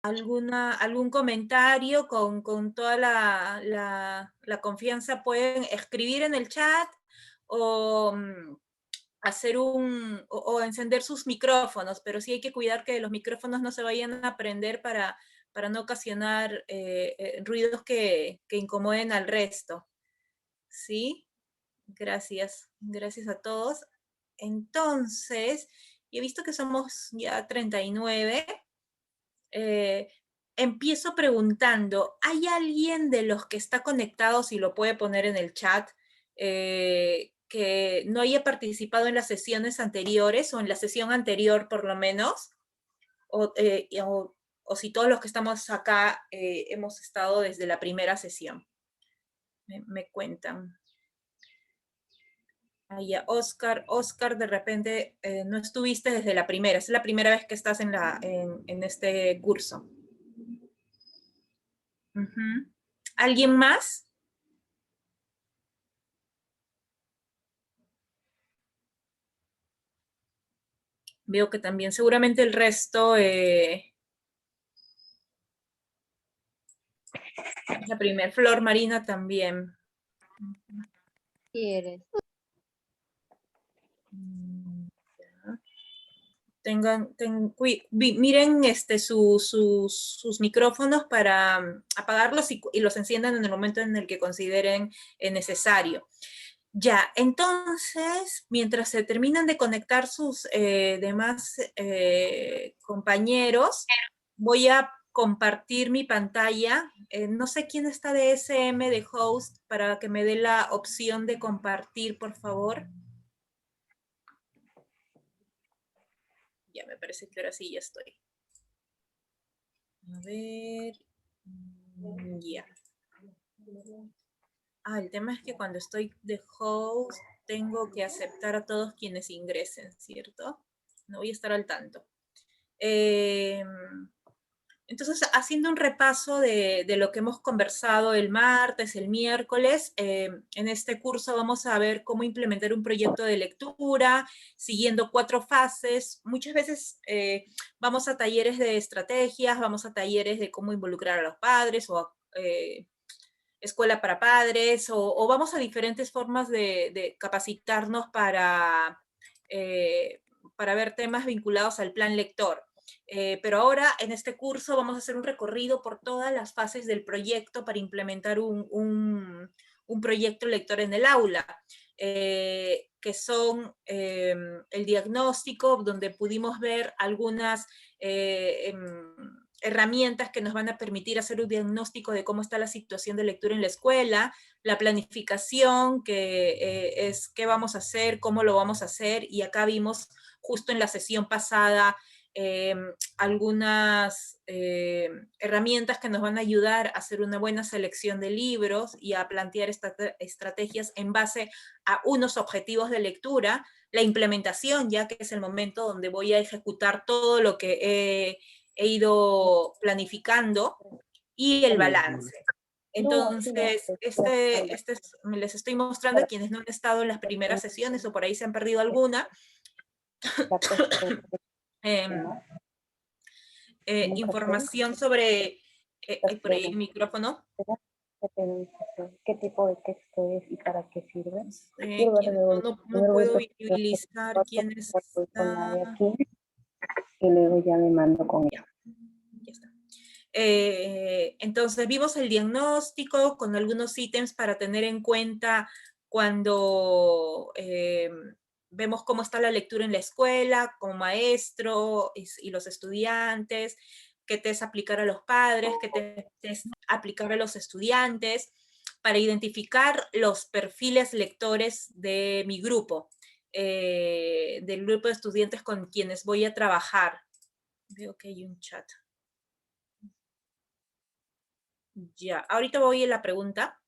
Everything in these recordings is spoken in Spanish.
algún comentario con toda la confianza, pueden escribir en el chat o hacer o encender sus micrófonos, pero sí hay que cuidar que los micrófonos no se vayan a prender para no ocasionar ruidos que incomoden al resto. ¿Sí? Gracias. Gracias a todos. Entonces, he visto que somos ya 39. Empiezo preguntando, ¿hay alguien de los que está conectado, si lo puede poner en el chat, que no haya participado en las sesiones anteriores o en la sesión anterior por lo menos? O si todos los que estamos acá hemos estado desde la primera sesión. Me cuentan. Ya, Oscar, de repente no estuviste desde la primera, es la primera vez que estás en este curso. ¿Alguien más? Veo que también, seguramente el resto, la primer Flor Marina también. ¿Quieres? Miren sus micrófonos para apagarlos y los enciendan en el momento en el que consideren necesario. Ya, entonces, mientras se terminan de conectar sus demás compañeros, voy a compartir mi pantalla. No sé quién está de SM, de host, para que me dé la opción de compartir, por favor. Ya, me parece que ahora sí ya estoy. A ver. Ya. El tema es que cuando estoy de host, tengo que aceptar a todos quienes ingresen, ¿cierto? No voy a estar al tanto. Entonces, haciendo un repaso de lo que hemos conversado el martes, el miércoles, en este curso vamos a ver cómo implementar un proyecto de lectura, siguiendo 4 fases. Muchas veces vamos a talleres de estrategias, vamos a talleres de cómo involucrar a los padres o escuela para padres, o vamos a diferentes formas de capacitarnos para ver temas vinculados al plan lector. Pero ahora en este curso vamos a hacer un recorrido por todas las fases del proyecto para implementar un proyecto lector en el aula, que son el diagnóstico, donde pudimos ver algunas herramientas que nos van a permitir hacer un diagnóstico de cómo está la situación de lectura en la escuela, la planificación, que es qué vamos a hacer, cómo lo vamos a hacer, y acá vimos justo en la sesión pasada algunas herramientas que nos van a ayudar a hacer una buena selección de libros y a plantear estrategias en base a unos objetivos de lectura, la implementación, ya que es el momento donde voy a ejecutar todo lo que he ido planificando, y el balance. Entonces, les estoy mostrando a quienes no han estado en las primeras sesiones o por ahí se han perdido alguna. Información sobre por ahí el micrófono. ¿Qué tipo de texto es y para qué sirve? No puedo visibilizar quién está. Y luego ya me mando con ella. Ya está. Entonces vimos el diagnóstico con algunos ítems para tener en cuenta cuando vemos cómo está la lectura en la escuela, como maestro y los estudiantes, qué test aplicar a los padres, qué test aplicar a los estudiantes, para identificar los perfiles lectores de mi grupo, del grupo de estudiantes con quienes voy a trabajar. Veo que hay un chat. Ya, ahorita voy a la pregunta.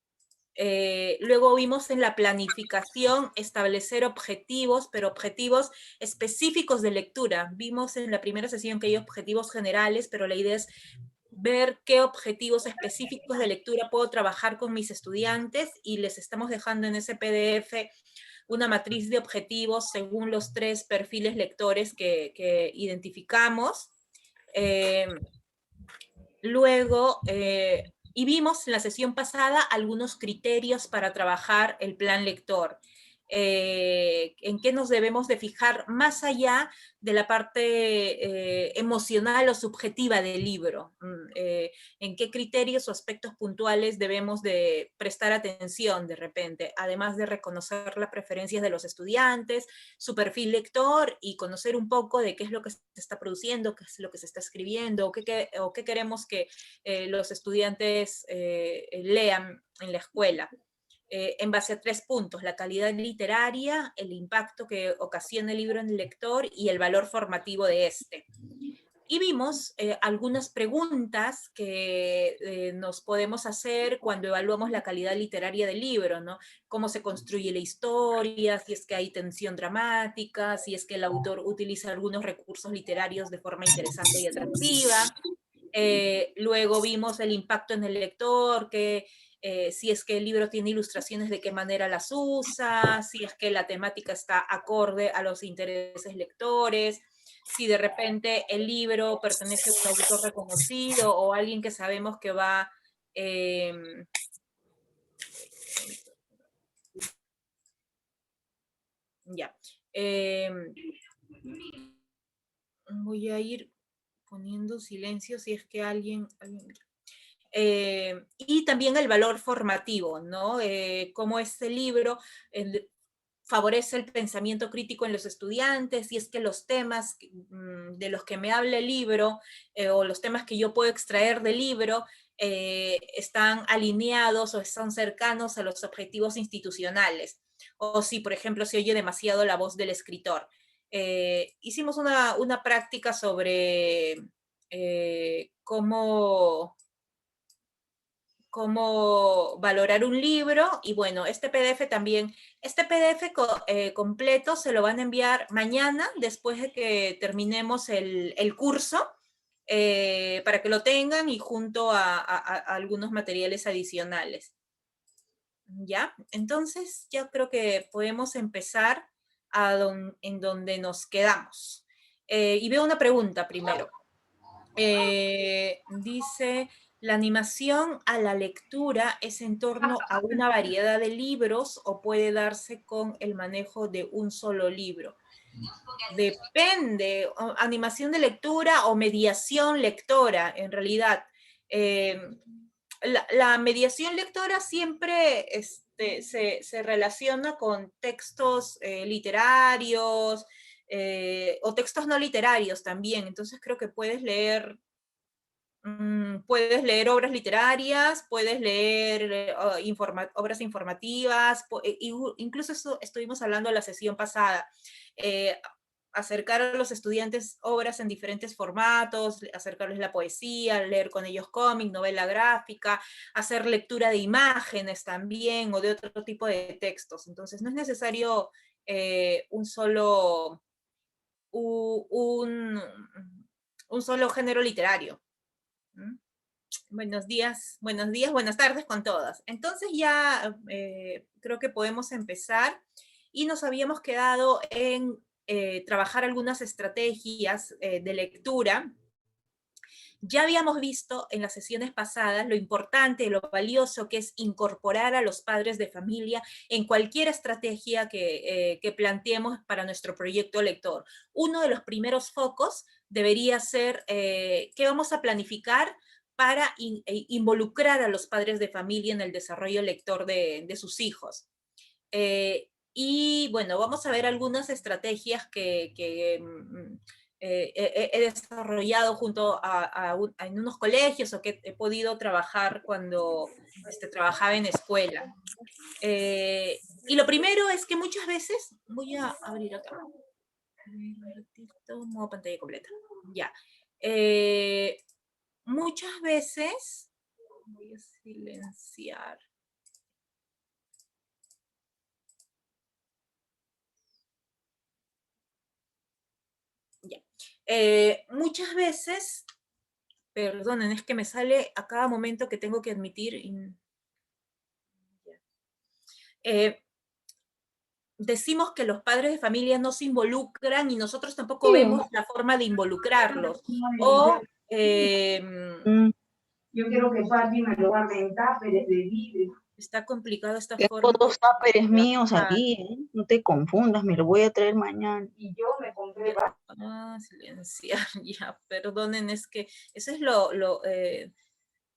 Luego vimos en la planificación establecer objetivos, pero objetivos específicos de lectura. Vimos en la primera sesión que hay objetivos generales, pero la idea es ver qué objetivos específicos de lectura puedo trabajar con mis estudiantes, y les estamos dejando en ese PDF una matriz de objetivos según los 3 perfiles lectores que identificamos. Luego, y vimos en la sesión pasada algunos criterios para trabajar el plan lector. En qué nos debemos de fijar más allá de la parte emocional o subjetiva del libro, en qué criterios o aspectos puntuales debemos de prestar atención de repente, además de reconocer las preferencias de los estudiantes, su perfil lector y conocer un poco de qué es lo que se está produciendo, qué es lo que se está escribiendo, o qué queremos que los estudiantes lean en la escuela. En base a 3 puntos: la calidad literaria, el impacto que ocasiona el libro en el lector y el valor formativo de este. Y vimos algunas preguntas que nos podemos hacer cuando evaluamos la calidad literaria del libro, ¿no? Cómo se construye la historia, si es que hay tensión dramática, si es que el autor utiliza algunos recursos literarios de forma interesante y atractiva. Luego vimos el impacto en el lector, que si es que el libro tiene ilustraciones, de qué manera las usa, si es que la temática está acorde a los intereses lectores, si de repente el libro pertenece a un autor reconocido o alguien que sabemos que va... ya. Voy a ir poniendo silencio si es que alguien y también el valor formativo, ¿no? Cómo este libro favorece el pensamiento crítico en los estudiantes, y es que los temas de los que me habla el libro o los temas que yo puedo extraer del libro están alineados o están cercanos a los objetivos institucionales. O si, por ejemplo, se oye demasiado la voz del escritor. Hicimos una práctica sobre cómo valorar un libro, y bueno, este PDF también, este PDF completo se lo van a enviar mañana después de que terminemos el curso, para que lo tengan y junto a algunos materiales adicionales. ¿Ya? Entonces, ya creo que podemos empezar en donde nos quedamos. Y veo una pregunta primero. Dice, ¿la animación a la lectura es en torno a una variedad de libros o puede darse con el manejo de un solo libro? Depende, animación de lectura o mediación lectora, en realidad. La mediación lectora siempre se relaciona con textos literarios o textos no literarios también. Entonces creo que puedes leer obras literarias, puedes leer obras informativas, incluso eso estuvimos hablando en la sesión pasada, eh, acercar a los estudiantes obras en diferentes formatos, acercarles la poesía, leer con ellos cómic, novela gráfica, hacer lectura de imágenes también o de otro tipo de textos. Entonces no es necesario un solo género literario. Buenos días, buenas tardes con todas. Entonces ya creo que podemos empezar, y nos habíamos quedado en trabajar algunas estrategias de lectura. Ya habíamos visto en las sesiones pasadas lo importante, lo valioso que es incorporar a los padres de familia en cualquier estrategia que planteemos para nuestro proyecto lector. Uno de los primeros focos debería ser qué vamos a planificar para involucrar a los padres de familia en el desarrollo lector de sus hijos. Y bueno, vamos a ver algunas estrategias que he desarrollado junto en unos colegios, o que he podido trabajar cuando trabajaba en escuela. Y lo primero es que muchas veces, voy a abrir acá, un ratito, modo pantalla completa, ya. Muchas veces, voy a silenciar. Ya. Muchas veces, perdonen, es que me sale a cada momento que tengo que admitir. Decimos que los padres de familia no se involucran y nosotros tampoco Sí. vemos la forma de involucrarlos. O Yo quiero que papi me lo guarde en tupper de vidrio. Está complicado esta Tengo forma. 2 tuppers míos aquí, ¿eh? No te confundas, me lo voy a traer mañana. Y yo me compré Silenciar, ya, perdonen, es que eso es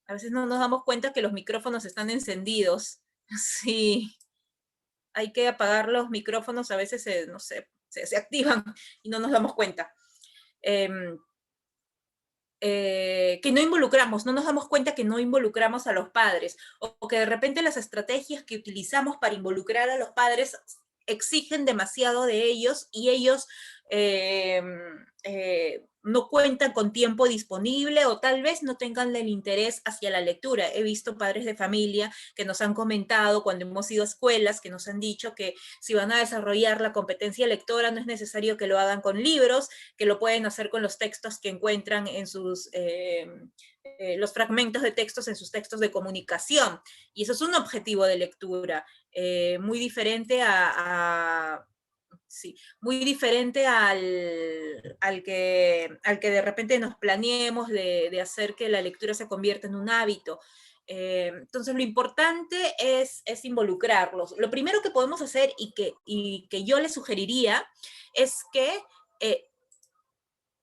a veces no nos damos cuenta que los micrófonos están encendidos. Sí, hay que apagar los micrófonos, a veces, no sé, se activan y no nos damos cuenta. Que no involucramos, no nos damos cuenta que no involucramos a los padres, o que de repente las estrategias que utilizamos para involucrar a los padres exigen demasiado de ellos y ellos no cuentan con tiempo disponible o tal vez no tengan el interés hacia la lectura. He visto padres de familia que nos han comentado cuando hemos ido a escuelas, que nos han dicho que si van a desarrollar la competencia lectora no es necesario que lo hagan con libros, que lo pueden hacer con los textos que encuentran en sus... los fragmentos de textos en sus textos de comunicación. Y eso es un objetivo de lectura, muy diferente sí, muy diferente al que de repente nos planeemos de hacer que la lectura se convierta en un hábito. Entonces lo importante es involucrarlos. Lo primero que podemos hacer y que yo les sugeriría es que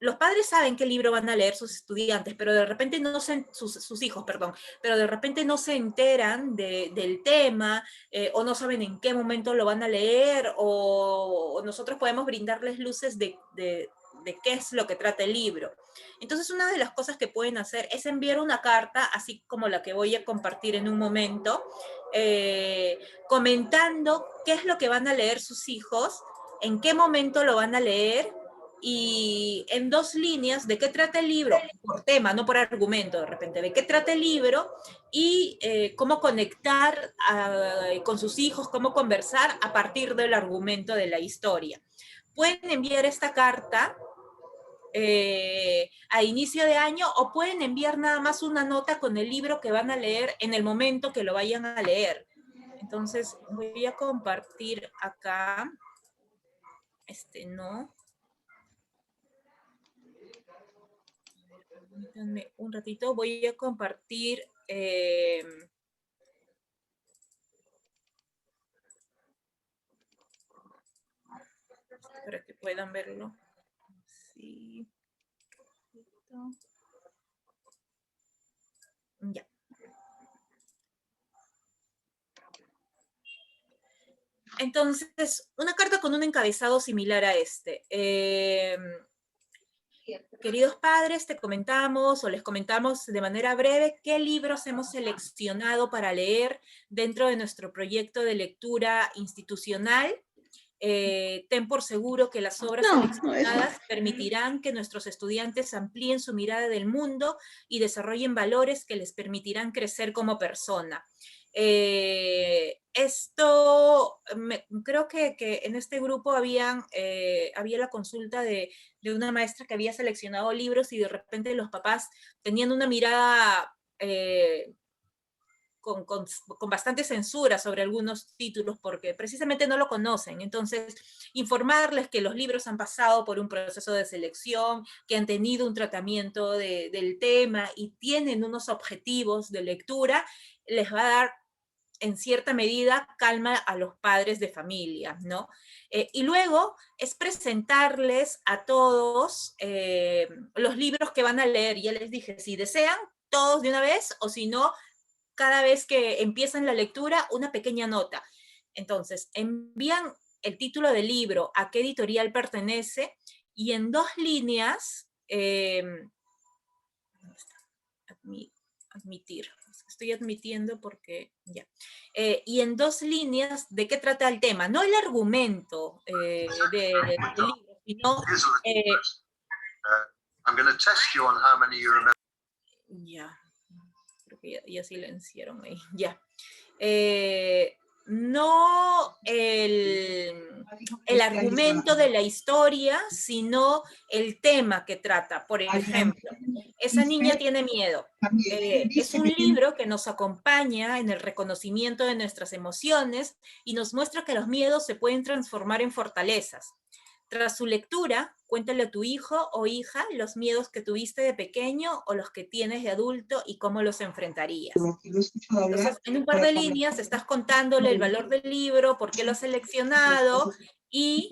los padres saben qué libro van a leer sus estudiantes, pero de repente no sus hijos, perdón, pero de repente no se enteran del tema, o no saben en qué momento lo van a leer, o nosotros podemos brindarles luces de qué es lo que trata el libro. Entonces, una de las cosas que pueden hacer es enviar una carta, así como la que voy a compartir en un momento, comentando qué es lo que van a leer sus hijos, en qué momento lo van a leer, y en 2 líneas de qué trata el libro, por tema, no por argumento de repente, de qué trata el libro y cómo conectar con sus hijos, cómo conversar a partir del argumento de la historia. Pueden enviar esta carta a inicio de año o pueden enviar nada más una nota con el libro que van a leer en el momento que lo vayan a leer. Entonces voy a compartir acá, no. Permítanme un ratito, voy a compartir para que puedan verlo. Sí. Ya. Entonces, una carta con un encabezado similar a este. Queridos padres, te comentamos o les comentamos de manera breve qué libros hemos seleccionado para leer dentro de nuestro proyecto de lectura institucional. Ten por seguro que las obras seleccionadas permitirán que nuestros estudiantes amplíen su mirada del mundo y desarrollen valores que les permitirán crecer como persona. Creo que en este grupo había la consulta de una maestra que había seleccionado libros y de repente los papás tenían una mirada con bastante censura sobre algunos títulos porque precisamente no lo conocen. Entonces, informarles que los libros han pasado por un proceso de selección, que han tenido un tratamiento del tema y tienen unos objetivos de lectura, les va a dar en cierta medida calma a los padres de familia, ¿no? Y luego es presentarles a todos los libros que van a leer. Ya les dije, si desean, todos de una vez, o si no, cada vez que empiezan la lectura, una pequeña nota. Entonces, envían el título del libro, a qué editorial pertenece, y en 2 líneas, admitir. Estoy admitiendo porque ya. Y en 2 líneas, ¿de qué trata el tema? No el argumento del libro, sino... I'm going to test you on how many you remember. Ya. Creo que ya silenciaron ahí. Ya. No el argumento de la historia, sino el tema que trata. Por ejemplo, esa niña tiene miedo. Es un libro que nos acompaña en el reconocimiento de nuestras emociones y nos muestra que los miedos se pueden transformar en fortalezas. Tras su lectura, cuéntale a tu hijo o hija los miedos que tuviste de pequeño o los que tienes de adulto y cómo los enfrentarías. Entonces, en un par de líneas estás contándole el valor del libro, por qué lo has seleccionado y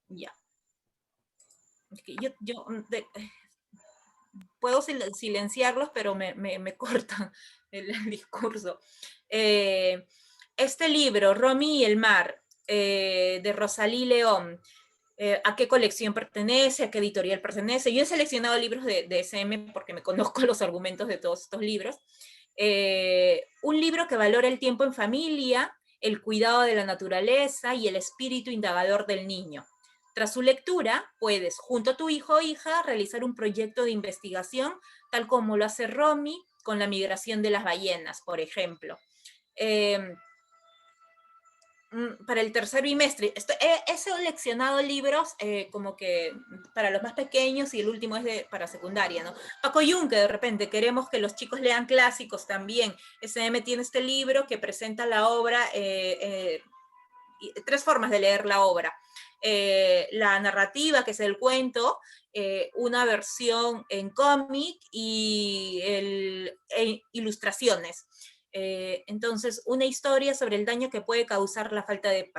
ya. Puedo silenciarlos, pero me corta el discurso. Este libro, Romy y el mar, de Rosalí León, ¿a qué colección pertenece? ¿A qué editorial pertenece? Yo he seleccionado libros de SM porque me conozco los argumentos de todos estos libros. Un libro que valora el tiempo en familia, el cuidado de la naturaleza y el espíritu indagador del niño. Tras su lectura, puedes, junto a tu hijo o hija, realizar un proyecto de investigación, tal como lo hace Romy con la migración de las ballenas, por ejemplo. Para el tercer bimestre, he seleccionado libros como que para los más pequeños y el último es para secundaria, ¿no? Paco Yunque, de repente, queremos que los chicos lean clásicos también. SM tiene este libro que presenta la obra, tres formas de leer la obra. La narrativa, que es el cuento, una versión en cómic y ilustraciones. Entonces, una historia sobre el daño que puede causar la falta de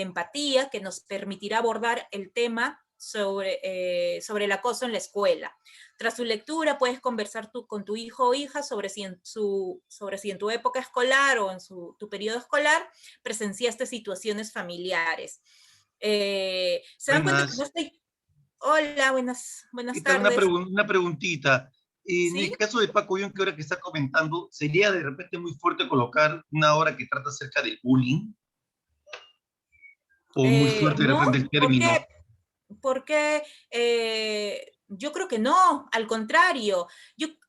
empatía, que nos permitirá abordar el tema sobre el acoso en la escuela. Tras su lectura, puedes conversar con tu hijo o hija sobre si en tu época escolar o en tu periodo escolar presenciaste situaciones familiares. ¿Se dan cuenta que no estoy? Hola, buenas tardes. Una preguntita. En ¿Sí? el caso de Paco Yunque, que ahora que está comentando, ¿sería de repente muy fuerte colocar una obra que trata acerca del bullying? ¿O muy fuerte de repente el término? Porque yo creo que no, al contrario.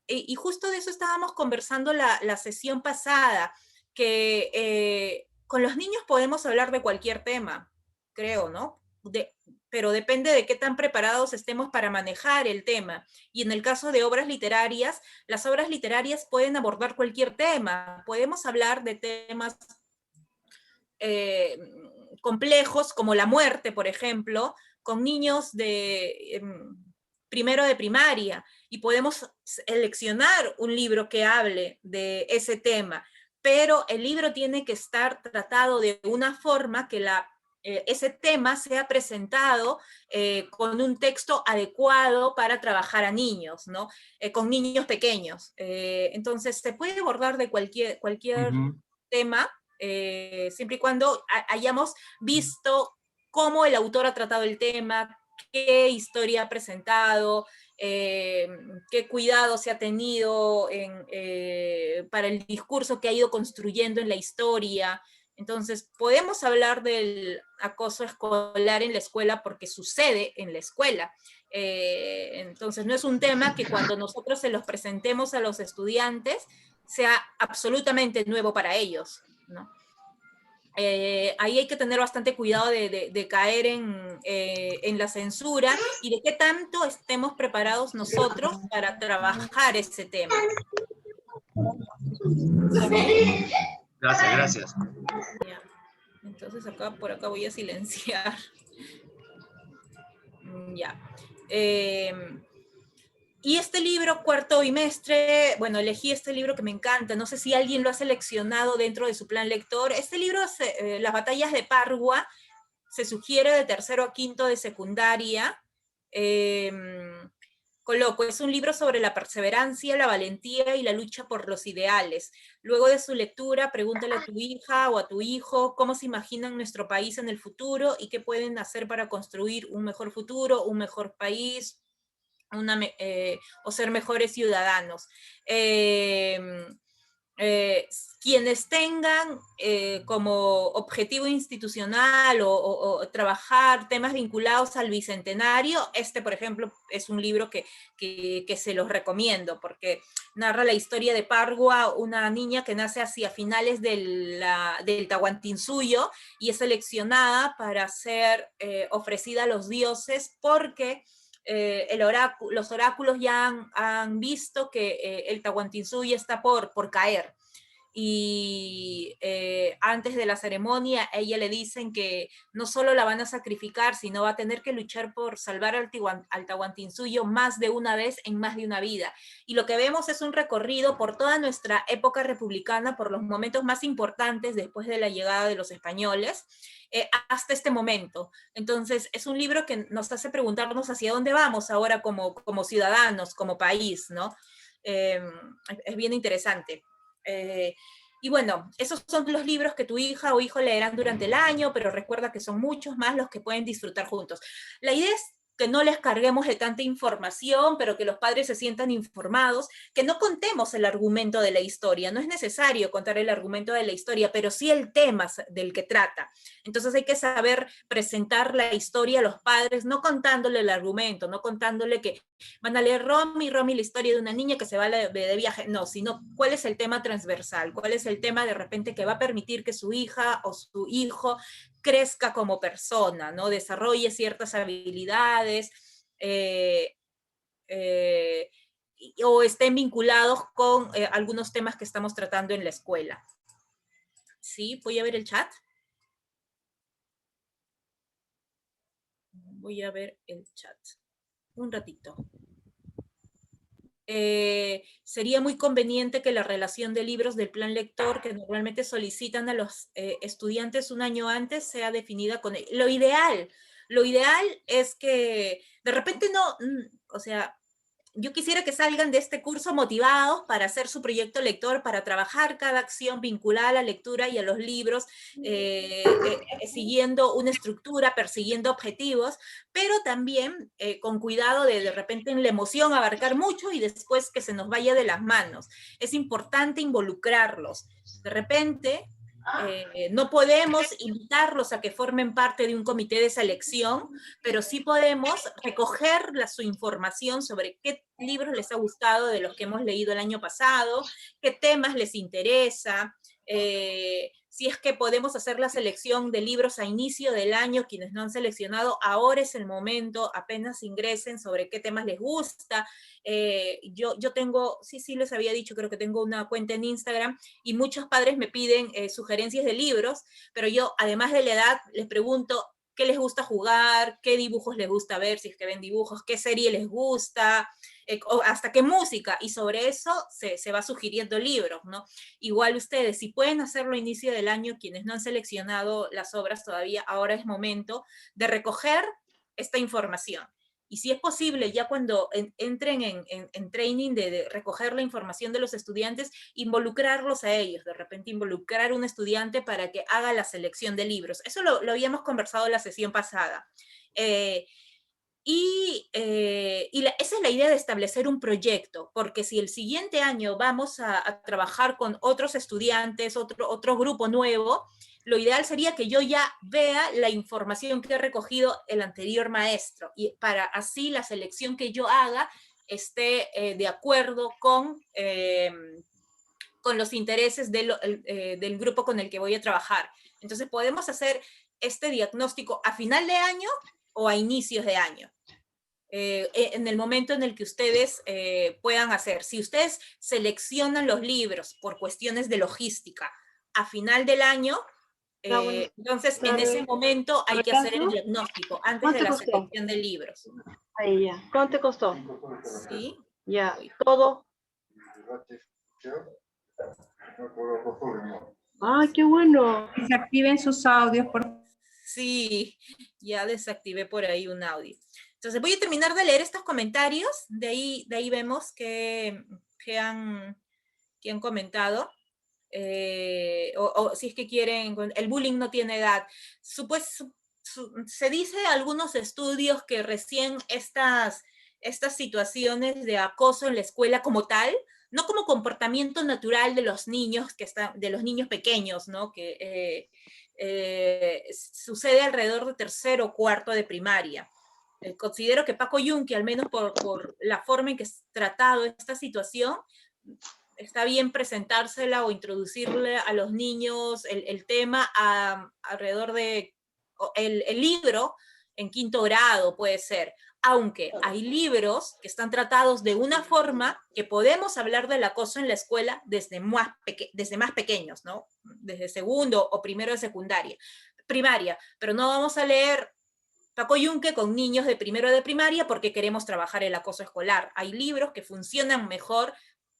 Y justo de eso estábamos conversando la sesión pasada, que con los niños podemos hablar de cualquier tema, creo, ¿no? Pero depende de qué tan preparados estemos para manejar el tema. Y en el caso de obras literarias, las obras literarias pueden abordar cualquier tema. Podemos hablar de temas complejos, como la muerte, por ejemplo, con niños de primero de primaria, y podemos seleccionar un libro que hable de ese tema, pero el libro tiene que estar tratado de una forma que ese tema sea presentado con un texto adecuado para trabajar a niños, ¿no? Con niños pequeños. Entonces, se puede abordar de cualquier tema, siempre y cuando hayamos visto cómo el autor ha tratado el tema, qué historia ha presentado, qué cuidado se ha tenido para el discurso que ha ido construyendo en la historia. Entonces, podemos hablar del acoso escolar en la escuela porque sucede en la escuela. Entonces, no es un tema que cuando nosotros se los presentemos a los estudiantes sea absolutamente nuevo para ellos, ¿no? Ahí hay que tener bastante cuidado de caer en la censura y de qué tanto estemos preparados nosotros para trabajar ese tema. Gracias. Ya. Entonces por acá voy a silenciar. Ya. Y este libro, cuarto bimestre, bueno, elegí este libro que me encanta, no sé si alguien lo ha seleccionado dentro de su plan lector. Este libro, Las batallas de Pargua, se sugiere de tercero a quinto de secundaria. Coloco, es un libro sobre la perseverancia, la valentía y la lucha por los ideales. Luego de su lectura, pregúntale a tu hija o a tu hijo cómo se imaginan nuestro país en el futuro y qué pueden hacer para construir un mejor futuro, un mejor país, o ser mejores ciudadanos. Quienes tengan como objetivo institucional o trabajar temas vinculados al Bicentenario, por ejemplo, es un libro que se los recomiendo, porque narra la historia de Pargua, una niña que nace hacia finales del Tahuantinsuyo y es seleccionada para ser ofrecida a los dioses porque los oráculos ya han visto que el Tahuantinsuyo está por caer. y antes de la ceremonia a ella le dicen que no solo la van a sacrificar, sino va a tener que luchar por salvar al Tahuantinsuyo más de una vez en más de una vida. Y lo que vemos es un recorrido por toda nuestra época republicana, por los momentos más importantes después de la llegada de los españoles, hasta este momento. Entonces, es un libro que nos hace preguntarnos hacia dónde vamos ahora como ciudadanos, como país, ¿no? Es bien interesante. Y bueno, esos son los libros que tu hija o hijo leerán durante el año, pero recuerda que son muchos más los que pueden disfrutar juntos. La idea es que no les carguemos de tanta información, pero que los padres se sientan informados, que no contemos el argumento de la historia. No es necesario contar el argumento de la historia, pero sí el tema del que trata. Entonces hay que saber presentar la historia a los padres, no contándole el argumento, no contándole que van a leer Romy, la historia de una niña que se va de viaje, no, sino cuál es el tema transversal, cuál es el tema de repente que va a permitir que su hija o su hijo crezca como persona, ¿no? Desarrolle ciertas habilidades, o estén vinculados con algunos temas que estamos tratando en la escuela. ¿Sí? ¿Voy a ver el chat? Voy a ver el chat. Un ratito. Sería muy conveniente que la relación de libros del plan lector que normalmente solicitan a los estudiantes un año antes sea definida con él. Lo ideal es que de repente no, o sea, yo quisiera que salgan de este curso motivados para hacer su proyecto lector, para trabajar cada acción vinculada a la lectura y a los libros, siguiendo una estructura, persiguiendo objetivos, pero también con cuidado de repente en la emoción abarcar mucho y después que se nos vaya de las manos. Es importante involucrarlos. De repente, no podemos invitarlos a que formen parte de un comité de selección, pero sí podemos recoger su información sobre qué libros les ha gustado de los que hemos leído el año pasado, qué temas les interesa, si es que podemos hacer la selección de libros a inicio del año, quienes no han seleccionado, ahora es el momento, apenas ingresen sobre qué temas les gusta. Yo tengo, sí les había dicho, creo que tengo una cuenta en Instagram, y muchos padres me piden sugerencias de libros, pero yo, además de la edad, les pregunto qué les gusta jugar, qué dibujos les gusta ver, si es que ven dibujos, qué serie les gusta, hasta qué música, y sobre eso se va sugiriendo libros, ¿no? Igual ustedes, si pueden hacerlo a inicio del año, quienes no han seleccionado las obras todavía, ahora es momento de recoger esta información. Y si es posible, ya cuando entren en training de recoger la información de los estudiantes, involucrarlos a ellos, de repente involucrar a un estudiante para que haga la selección de libros. Eso lo habíamos conversado en la sesión pasada. Esa es la idea de establecer un proyecto, porque si el siguiente año vamos a trabajar con otros estudiantes, otro grupo nuevo, lo ideal sería que yo ya vea la información que he recogido el anterior maestro, y para así la selección que yo haga esté de acuerdo con los intereses del grupo con el que voy a trabajar. Entonces podemos hacer este diagnóstico a final de año o a inicios de año. En el momento en el que ustedes puedan hacer. Si ustedes seleccionan los libros por cuestiones de logística a final del año, entonces en ese momento hay que hacer el diagnóstico antes de la selección de libros. Ahí ya. ¿Cuánto te costó? Sí. Ya, todo. ¡Ay, qué bueno! Desactiven sus audios, por favor. Sí, ya desactivé por ahí un audio. Entonces voy a terminar de leer estos comentarios, de ahí vemos que han comentado. O si es que quieren, el bullying no tiene edad. Se dice en algunos estudios que recién estas situaciones de acoso en la escuela como tal, no como comportamiento natural de los niños de los niños pequeños, ¿no? Que sucede alrededor de tercero o cuarto de primaria. Considero que Paco Yunque, al menos por la forma en que es tratado esta situación, está bien presentársela o introducirle a los niños el tema alrededor de el libro en quinto grado, puede ser. aunque hay libros que están tratados de una forma que podemos hablar del acoso en la escuela desde más pequeños, ¿no? Desde segundo o primero de primaria, pero no vamos a leer Paco Yunque con niños de primero de primaria porque queremos trabajar el acoso escolar. Hay libros que funcionan mejor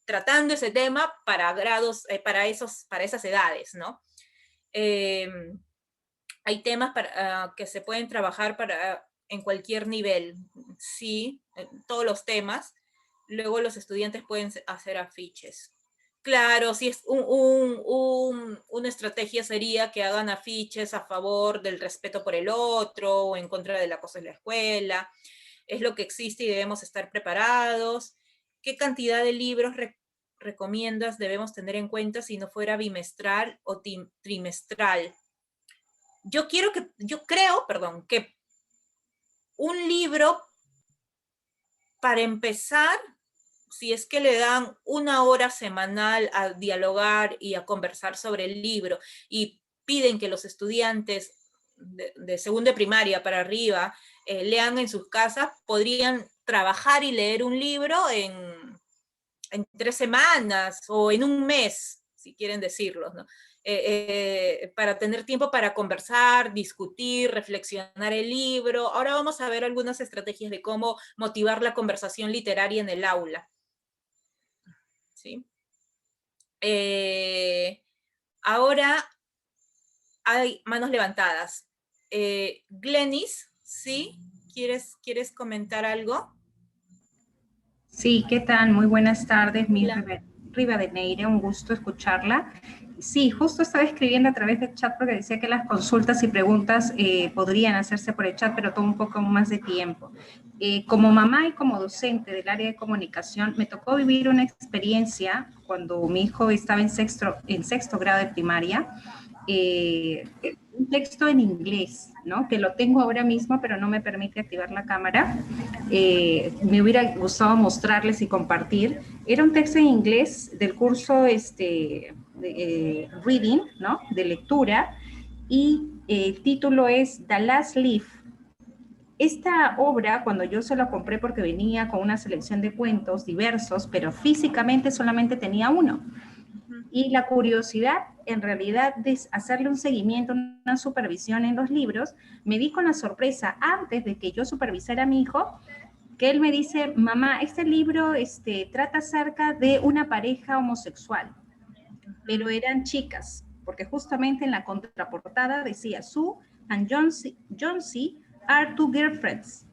tratando ese tema para grados, para esas edades, ¿no? Hay temas que se pueden trabajar en cualquier nivel, sí, todos los temas. Luego los estudiantes pueden hacer afiches. Claro, si es una estrategia sería que hagan afiches a favor del respeto por el otro o en contra del acoso en la escuela. Es lo que existe y debemos estar preparados. ¿Qué cantidad de libros recomiendas debemos tener en cuenta si no fuera bimestral o trimestral? Yo creo que un libro, para empezar, si es que le dan 1 hora semanal a dialogar y a conversar sobre el libro y piden que los estudiantes de segundo de primaria para arriba lean en sus casas, podrían trabajar y leer un libro en 3 semanas o en un mes, si quieren decirlo, ¿no? Para tener tiempo para conversar, discutir, reflexionar el libro. Ahora vamos a ver algunas estrategias de cómo motivar la conversación literaria en el aula. ¿Sí? Ahora hay manos levantadas. Glenis, ¿sí? ¿Quieres comentar algo? Sí, ¿qué tal? Muy buenas tardes, Rivadeneira, un gusto escucharla. Sí, justo estaba escribiendo a través del chat porque decía que las consultas y preguntas podrían hacerse por el chat, pero toma un poco más de tiempo. Como mamá y como docente del área de comunicación, me tocó vivir una experiencia cuando mi hijo estaba en sexto grado de primaria, un texto en inglés, ¿no? Que lo tengo ahora mismo, pero no me permite activar la cámara. Me hubiera gustado mostrarles y compartir. Era un texto en inglés del curso Reading, ¿no? De lectura, y el título es The Last Leaf. Esta obra, cuando yo se la compré porque venía con una selección de cuentos diversos, pero físicamente solamente tenía uno. Y la curiosidad, en realidad, de hacerle un seguimiento, una supervisión en los libros, me di con la sorpresa, antes de que yo supervisara a mi hijo, que él me dice: mamá, este libro trata acerca de una pareja homosexual, pero eran chicas, porque justamente en la contraportada decía: Sue and John C. are two girlfriends.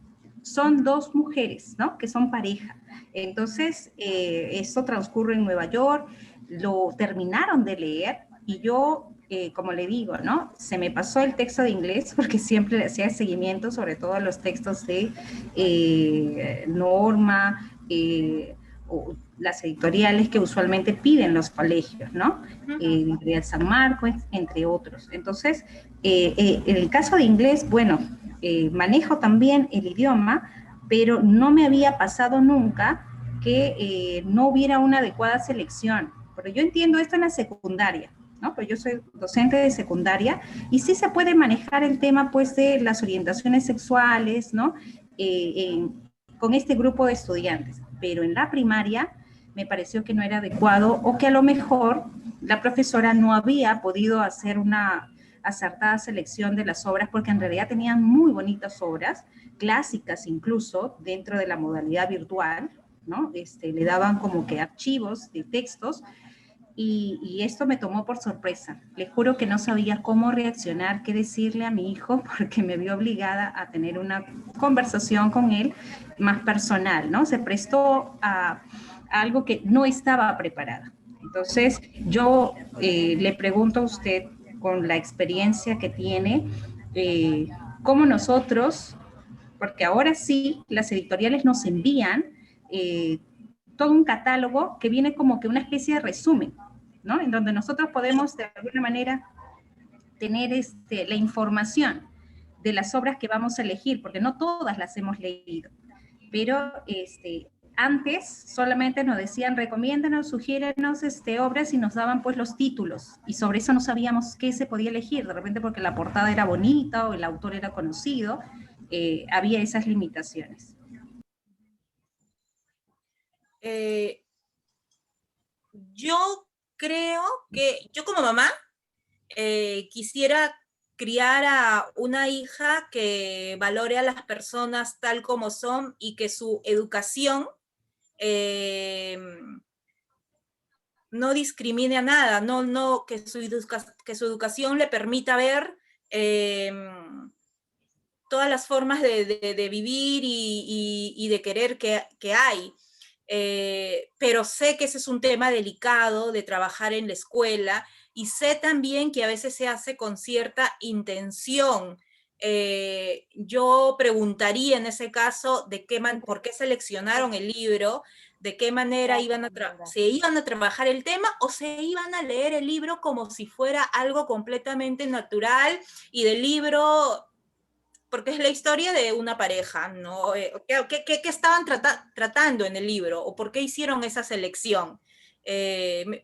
Son 2 mujeres, ¿no? Que son pareja. Entonces, esto transcurre en Nueva York, lo terminaron de leer y yo, como le digo, ¿no? Se me pasó el texto de inglés porque siempre le hacía seguimiento, sobre todo a los textos de Norma, o las editoriales que usualmente piden los colegios, ¿no? Editorial San Marcos, entre otros. Entonces, en el caso de inglés, bueno, manejo también el idioma, pero no me había pasado nunca que no hubiera una adecuada selección. Pero yo entiendo esto en la secundaria, ¿no? Pues yo soy docente de secundaria y sí se puede manejar el tema, pues, de las orientaciones sexuales, ¿no? Con este grupo de estudiantes. Pero en la primaria me pareció que no era adecuado o que a lo mejor la profesora no había podido hacer una acertada selección de las obras, porque en realidad tenían muy bonitas obras, clásicas incluso, dentro de la modalidad virtual, ¿no? Le daban como que archivos de textos, y esto me tomó por sorpresa. Le juro que no sabía cómo reaccionar, qué decirle a mi hijo, porque me vi obligada a tener una conversación con él más personal, ¿no? Se prestó a algo que no estaba preparada. Entonces, yo le pregunto a usted, con la experiencia que tiene, cómo nosotros, porque ahora sí, las editoriales nos envían todo un catálogo que viene como que una especie de resumen, ¿no? En donde nosotros podemos de alguna manera tener la información de las obras que vamos a elegir, porque no todas las hemos leído, pero antes solamente nos decían: recomiéndanos, sugiérenos obras, y nos daban pues los títulos, y sobre eso no sabíamos qué se podía elegir, de repente porque la portada era bonita o el autor era conocido, había esas limitaciones. Eh, yo creo que yo como mamá quisiera criar a una hija que valore a las personas tal como son y que su educación eh, no discrimine a nada, que su educación le permita ver eh, todas las formas de vivir y de querer que hay. Pero sé que ese es un tema delicado de trabajar en la escuela y sé también que a veces se hace con cierta intención. Yo preguntaría en ese caso por qué seleccionaron el libro, de qué manera se iban a trabajar el tema o se iban a leer el libro como si fuera algo completamente natural y del libro porque es la historia de una pareja, ¿no? ¿Qué estaban tratando en el libro? ¿O por qué hicieron esa selección? Me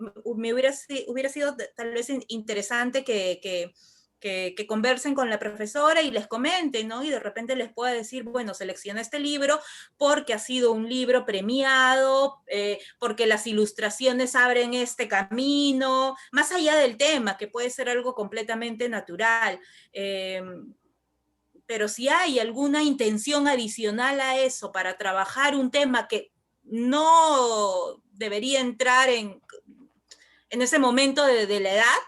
hubiera sido tal vez interesante que conversen con la profesora y les comenten, ¿no? Y de repente les pueda decir, bueno, selecciona este libro porque ha sido un libro premiado, porque las ilustraciones abren este camino, más allá del tema, que puede ser algo completamente natural. Pero si hay alguna intención adicional a eso para trabajar un tema que no debería entrar en ese momento de la edad,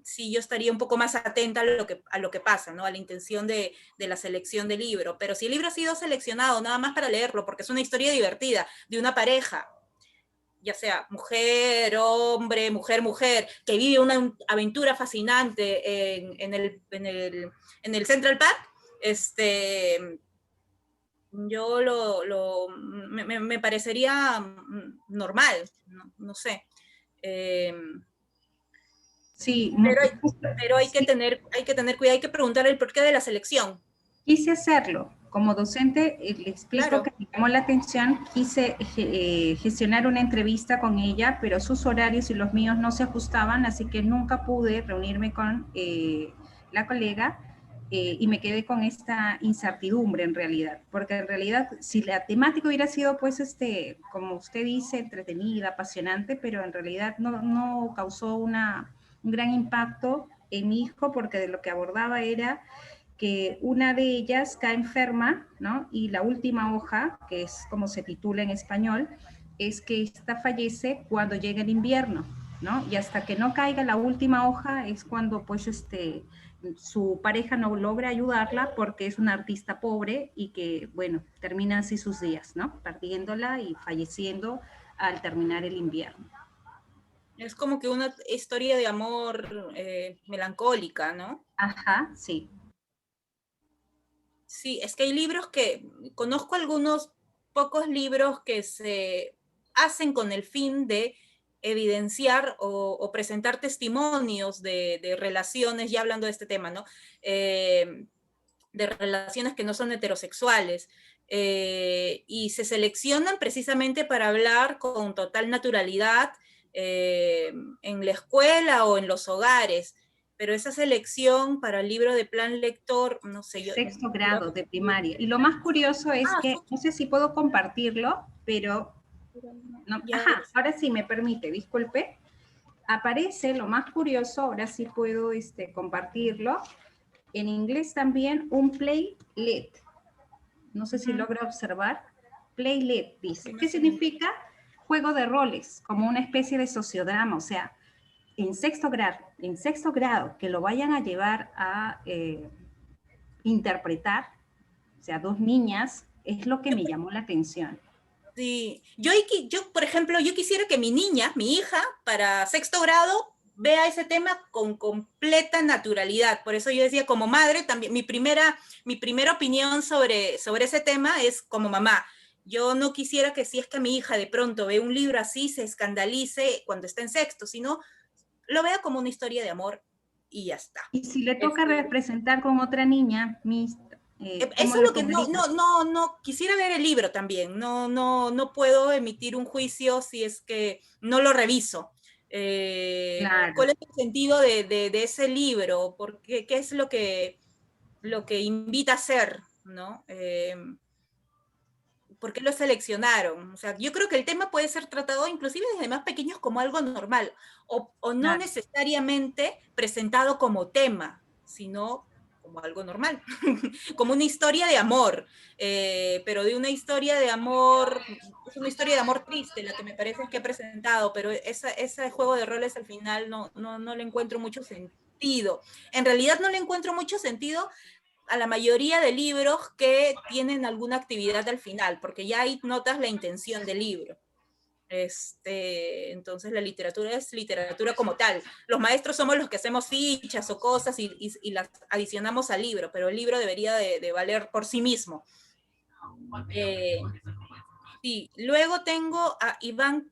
sí yo estaría un poco más atenta a lo que pasa, ¿no? A la intención de la selección del libro. Pero si el libro ha sido seleccionado nada más para leerlo, porque es una historia divertida de una pareja, ya sea mujer, hombre, mujer, mujer, que vive una aventura fascinante en el Central Park, yo me parecería normal, no sé. Sí, Pero hay que tener cuidado, hay que preguntar el porqué de la selección. quise hacerlo. Como docente, le explico Claro. que me llamó la atención, quise gestionar una entrevista con ella, pero sus horarios y los míos no se ajustaban, así que nunca pude reunirme con la colega y me quedé con esta incertidumbre en realidad, porque en realidad si la temática hubiera sido, pues, como usted dice, entretenida, apasionante, pero en realidad no causó un gran impacto en mi hijo, porque de lo que abordaba era que una de ellas cae enferma, ¿no? Y la última hoja, que es como se titula en español, es que esta fallece cuando llega el invierno, ¿no? Y hasta que no caiga la última hoja es cuando, pues, su pareja no logra ayudarla porque es una artista pobre y que, bueno, termina así sus días, ¿no? Perdiéndola y falleciendo al terminar el invierno. Es como que una historia de amor melancólica, ¿no? Ajá, sí. Sí, es que hay libros conozco algunos pocos libros que se hacen con el fin de evidenciar o presentar testimonios de relaciones, ya hablando de este tema, ¿no? De relaciones que no son heterosexuales. Y se seleccionan precisamente para hablar con total naturalidad en la escuela o en los hogares. Pero esa selección para el libro de plan lector, no sé, yo... Sexto grado de primaria. Y lo más curioso es que, no sé si puedo compartirlo, pero... No, ajá, ahora sí me permite, disculpe. Aparece, lo más curioso, ahora sí puedo compartirlo, en inglés también un playlet. No sé si logra observar. Playlet dice. ¿Qué significa? Juego de roles, como una especie de sociodrama, o sea, en sexto grado, que lo vayan a llevar a interpretar, o sea, dos niñas, es lo que me llamó la atención. Sí, yo, por ejemplo, yo quisiera que mi hija, para sexto grado, vea ese tema con completa naturalidad. Por eso yo decía, como madre, también mi primera opinión sobre ese tema es como mamá. Yo no quisiera que si es que mi hija de pronto ve un libro así, se escandalice cuando está en sexto, sino lo vea como una historia de amor y ya está. Y si le toca representar con otra niña, eso es lo que no quisiera ver el libro también. No puedo emitir un juicio si es que no lo reviso. Claro. ¿Cuál es el sentido de ese libro? Porque, ¿qué es lo que invita a hacer? ¿No? ¿por qué lo seleccionaron? O sea, yo creo que el tema puede ser tratado inclusive desde más pequeños como algo normal, o no Claro. necesariamente presentado como tema, sino como algo normal, como una historia de amor, pero de una historia de amor, es una historia de amor triste la que me parece que he presentado, pero ese juego de roles al final no le encuentro mucho sentido. En realidad no le encuentro mucho sentido a la mayoría de libros que tienen alguna actividad al final, porque ya ahí notas la intención del libro. Entonces la literatura es literatura como tal. Los maestros somos los que hacemos fichas o cosas y las adicionamos al libro, pero el libro debería de valer por sí mismo. Sí, luego tengo a Iván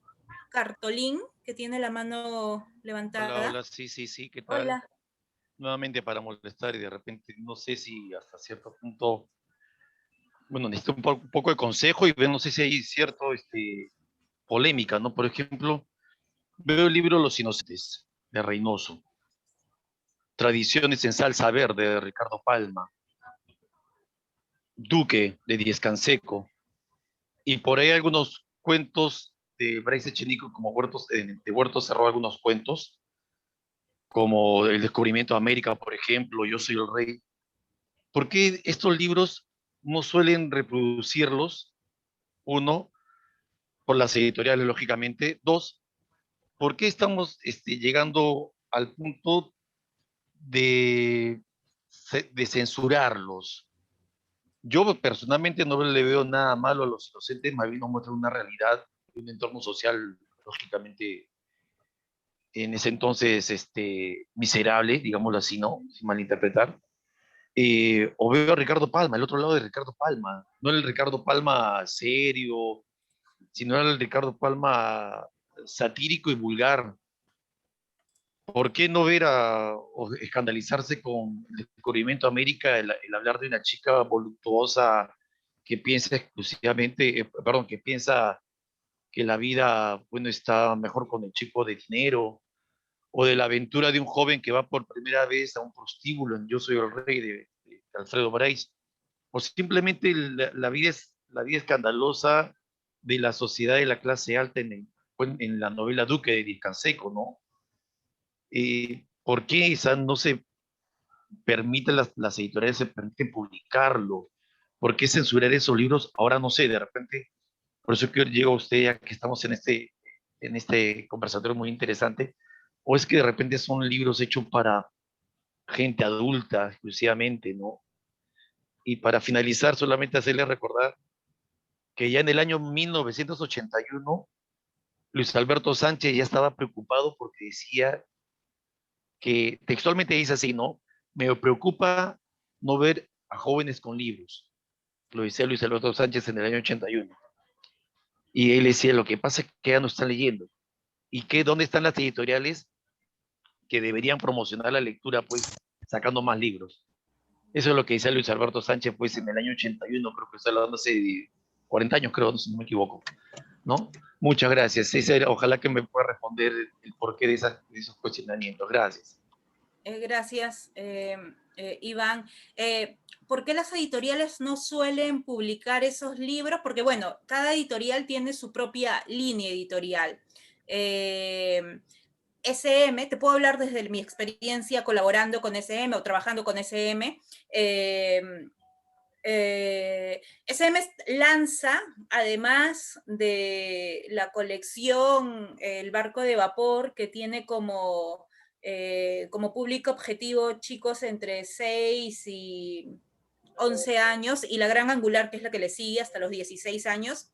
Cartolín, que tiene la mano levantada. Hola, sí, ¿qué tal? Hola. Nuevamente para molestar y de repente, no sé si hasta cierto punto, bueno, necesito un poco de consejo y ver, no sé si hay cierto, polémica, ¿no? Por ejemplo, veo el libro Los Inocentes, de Reynoso, Tradiciones en Salsa Verde, de Ricardo Palma, Duque, de Díez Canseco, y por ahí algunos cuentos de Bryce Echenique, como de Huertos cerró algunos cuentos, como El Descubrimiento de América, por ejemplo, Yo soy el rey. ¿Por qué estos libros no suelen reproducirlos? Uno, por las editoriales, lógicamente. Dos, ¿por qué estamos llegando al punto de, de censurarlos? Yo personalmente no le veo nada malo a Los Inocentes, más bien nos muestran una realidad de un entorno social, lógicamente, en ese entonces miserable, digámoslo así, ¿no? Sin malinterpretar. O veo a Ricardo Palma, el otro lado de Ricardo Palma, no el Ricardo Palma serio, sino el Ricardo Palma satírico y vulgar. ¿Por qué no ver o escandalizarse con el descubrimiento de América, el hablar de una chica voluptuosa que piensa exclusivamente, perdón, que piensa que la vida, bueno, está mejor con el chico de dinero, o de la aventura de un joven que va por primera vez a un prostíbulo en Yo soy el rey de Alfredo Bryce, o simplemente la vida escandalosa de la sociedad de la clase alta en la novela Duque de Díez Canseco, ¿no? ¿Por qué esa no se permite, las editoriales se permiten publicarlo? ¿Por qué censurar esos libros? Ahora no sé, de repente, por eso que llego a usted ya que estamos en este conversatorio muy interesante, o es que de repente son libros hechos para gente adulta exclusivamente, ¿no? Y para finalizar, solamente hacerle recordar que ya en el año 1981, Luis Alberto Sánchez ya estaba preocupado porque decía que textualmente dice así, ¿no? Me preocupa no ver a jóvenes con libros. Lo decía Luis Alberto Sánchez en el año 81. Y él decía, lo que pasa es que ya no están leyendo. ¿Y dónde están las editoriales que deberían promocionar la lectura, pues, sacando más libros? Eso es lo que decía Luis Alberto Sánchez, pues, en el año 81, creo que está hablando hace 40 años, creo, si no me equivoco, ¿no? Muchas gracias. César, ojalá que me pueda responder el porqué de esos cuestionamientos. Gracias. Gracias, Iván. ¿Por qué las editoriales no suelen publicar esos libros? Porque, bueno, cada editorial tiene su propia línea editorial. SM, te puedo hablar desde mi experiencia colaborando con SM o trabajando con SM. SM lanza, además de la colección El barco de vapor, que tiene como público objetivo chicos entre 6 y 11 años, y la gran angular, que es la que le sigue hasta los 16 años.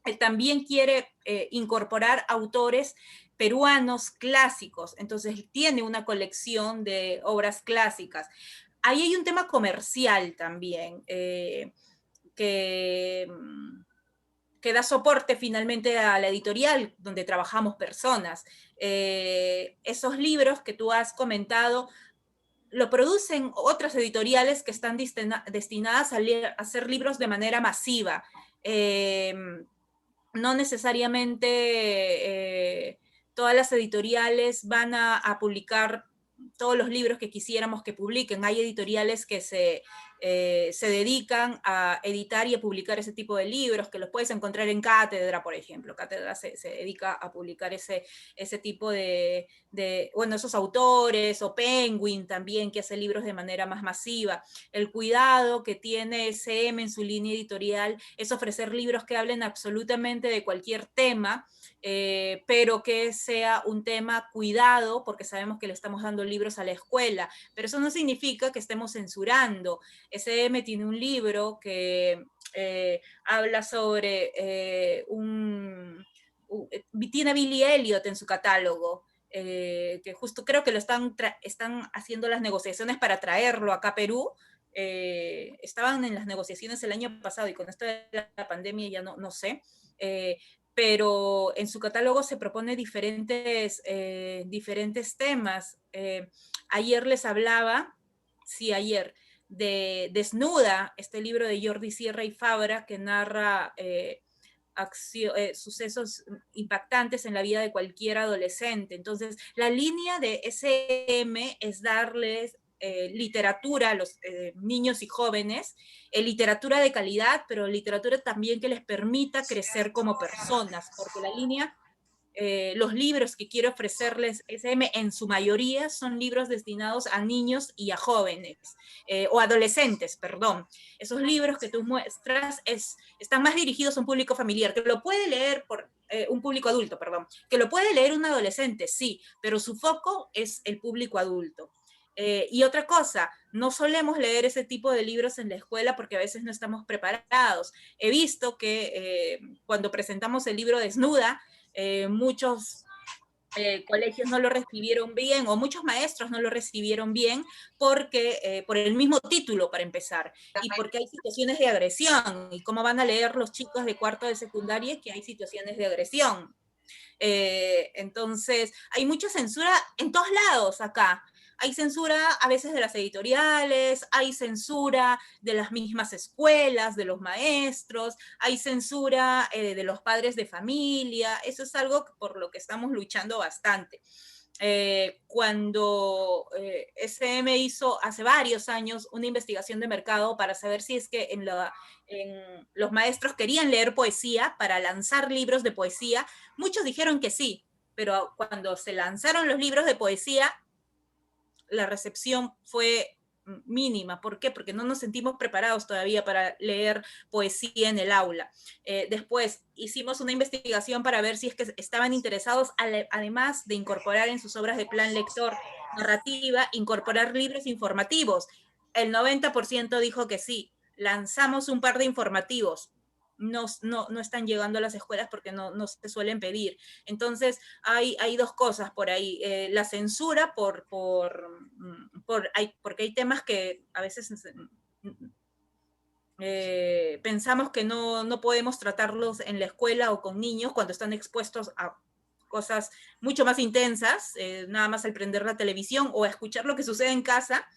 Él también quiere incorporar autores peruanos clásicos, entonces tiene una colección de obras clásicas. Ahí hay un tema comercial también, que da soporte finalmente a la editorial donde trabajamos personas. Esos libros que tú has comentado lo producen otras editoriales que están destinadas a hacer libros de manera masiva. No necesariamente todas las editoriales van a publicar todos los libros que quisiéramos que publiquen. Hay editoriales que se se dedican a editar y a publicar ese tipo de libros, que los puedes encontrar en Cátedra, por ejemplo. Cátedra se dedica a publicar ese tipo bueno, esos autores, o Penguin también, que hace libros de manera más masiva. El cuidado que tiene SM en su línea editorial es ofrecer libros que hablen absolutamente de cualquier tema, pero que sea un tema cuidado, porque sabemos que le estamos dando libros a la escuela, pero eso no significa que estemos censurando. SM tiene un libro que habla sobre tiene a Billy Elliot en su catálogo, que justo creo que lo están haciendo las negociaciones para traerlo acá a Perú. Estaban en las negociaciones el año pasado y con esto de la pandemia ya no sé, pero en su catálogo se propone diferentes temas. Ayer les hablaba, de Desnuda, este libro de Jordi Sierra y Fabra, que narra sucesos impactantes en la vida de cualquier adolescente. Entonces, la línea de SM es darles literatura a los niños y jóvenes, literatura de calidad, pero literatura también que les permita crecer como personas, porque la línea, los libros que quiero ofrecerles SM en su mayoría son libros destinados a niños y a jóvenes, o adolescentes, perdón. Esos libros que tú muestras están más dirigidos a un público familiar, que lo puede leer un público adulto, perdón, que lo puede leer un adolescente, sí, pero su foco es el público adulto. Y otra cosa, no solemos leer ese tipo de libros en la escuela porque a veces no estamos preparados. He visto que cuando presentamos el libro Desnuda, muchos colegios no lo recibieron bien, o muchos maestros no lo recibieron bien, porque por el mismo título, para empezar, y porque hay situaciones de agresión. ¿Y cómo van a leer los chicos de cuarto de secundaria que hay situaciones de agresión? Entonces, hay mucha censura en todos lados acá. Hay censura a veces de las editoriales, hay censura de las mismas escuelas, de los maestros, hay censura de los padres de familia. Eso es algo por lo que estamos luchando bastante. Cuando SM hizo hace varios años una investigación de mercado para saber si es que los maestros querían leer poesía para lanzar libros de poesía, muchos dijeron que sí, pero cuando se lanzaron los libros de poesía, la recepción fue mínima. ¿Por qué? Porque no nos sentimos preparados todavía para leer poesía en el aula. Después hicimos una investigación para ver si es que estaban interesados, además de incorporar en sus obras de plan lector narrativa, incorporar libros informativos. El 90% dijo que sí. Lanzamos un par de informativos. No están llegando a las escuelas porque no se suelen pedir. Entonces, hay dos cosas por ahí. La censura porque hay temas que a veces pensamos que no podemos tratarlos en la escuela o con niños cuando están expuestos a cosas mucho más intensas, nada más al prender la televisión o a escuchar lo que sucede en casa.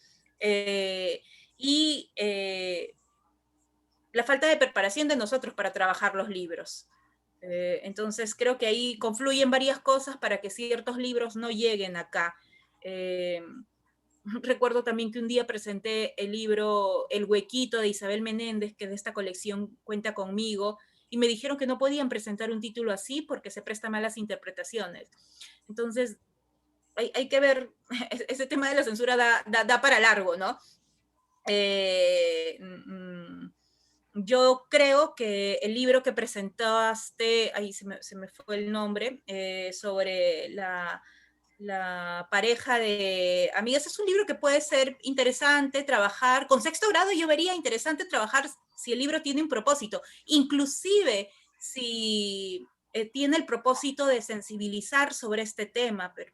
La falta de preparación de nosotros para trabajar los libros. Entonces creo que ahí confluyen varias cosas para que ciertos libros no lleguen acá. Recuerdo también que un día presenté el libro El Huequito de Isabel Menéndez, que de esta colección Cuenta Conmigo, y me dijeron que no podían presentar un título así porque se presta malas interpretaciones. Entonces hay que ver, ese tema de la censura da para largo, ¿no? Yo creo que el libro que presentaste, ahí se me fue el nombre, sobre la pareja de amigas, es un libro que puede ser interesante trabajar. Con sexto grado yo vería interesante trabajar si el libro tiene un propósito, inclusive si tiene el propósito de sensibilizar sobre este tema, pero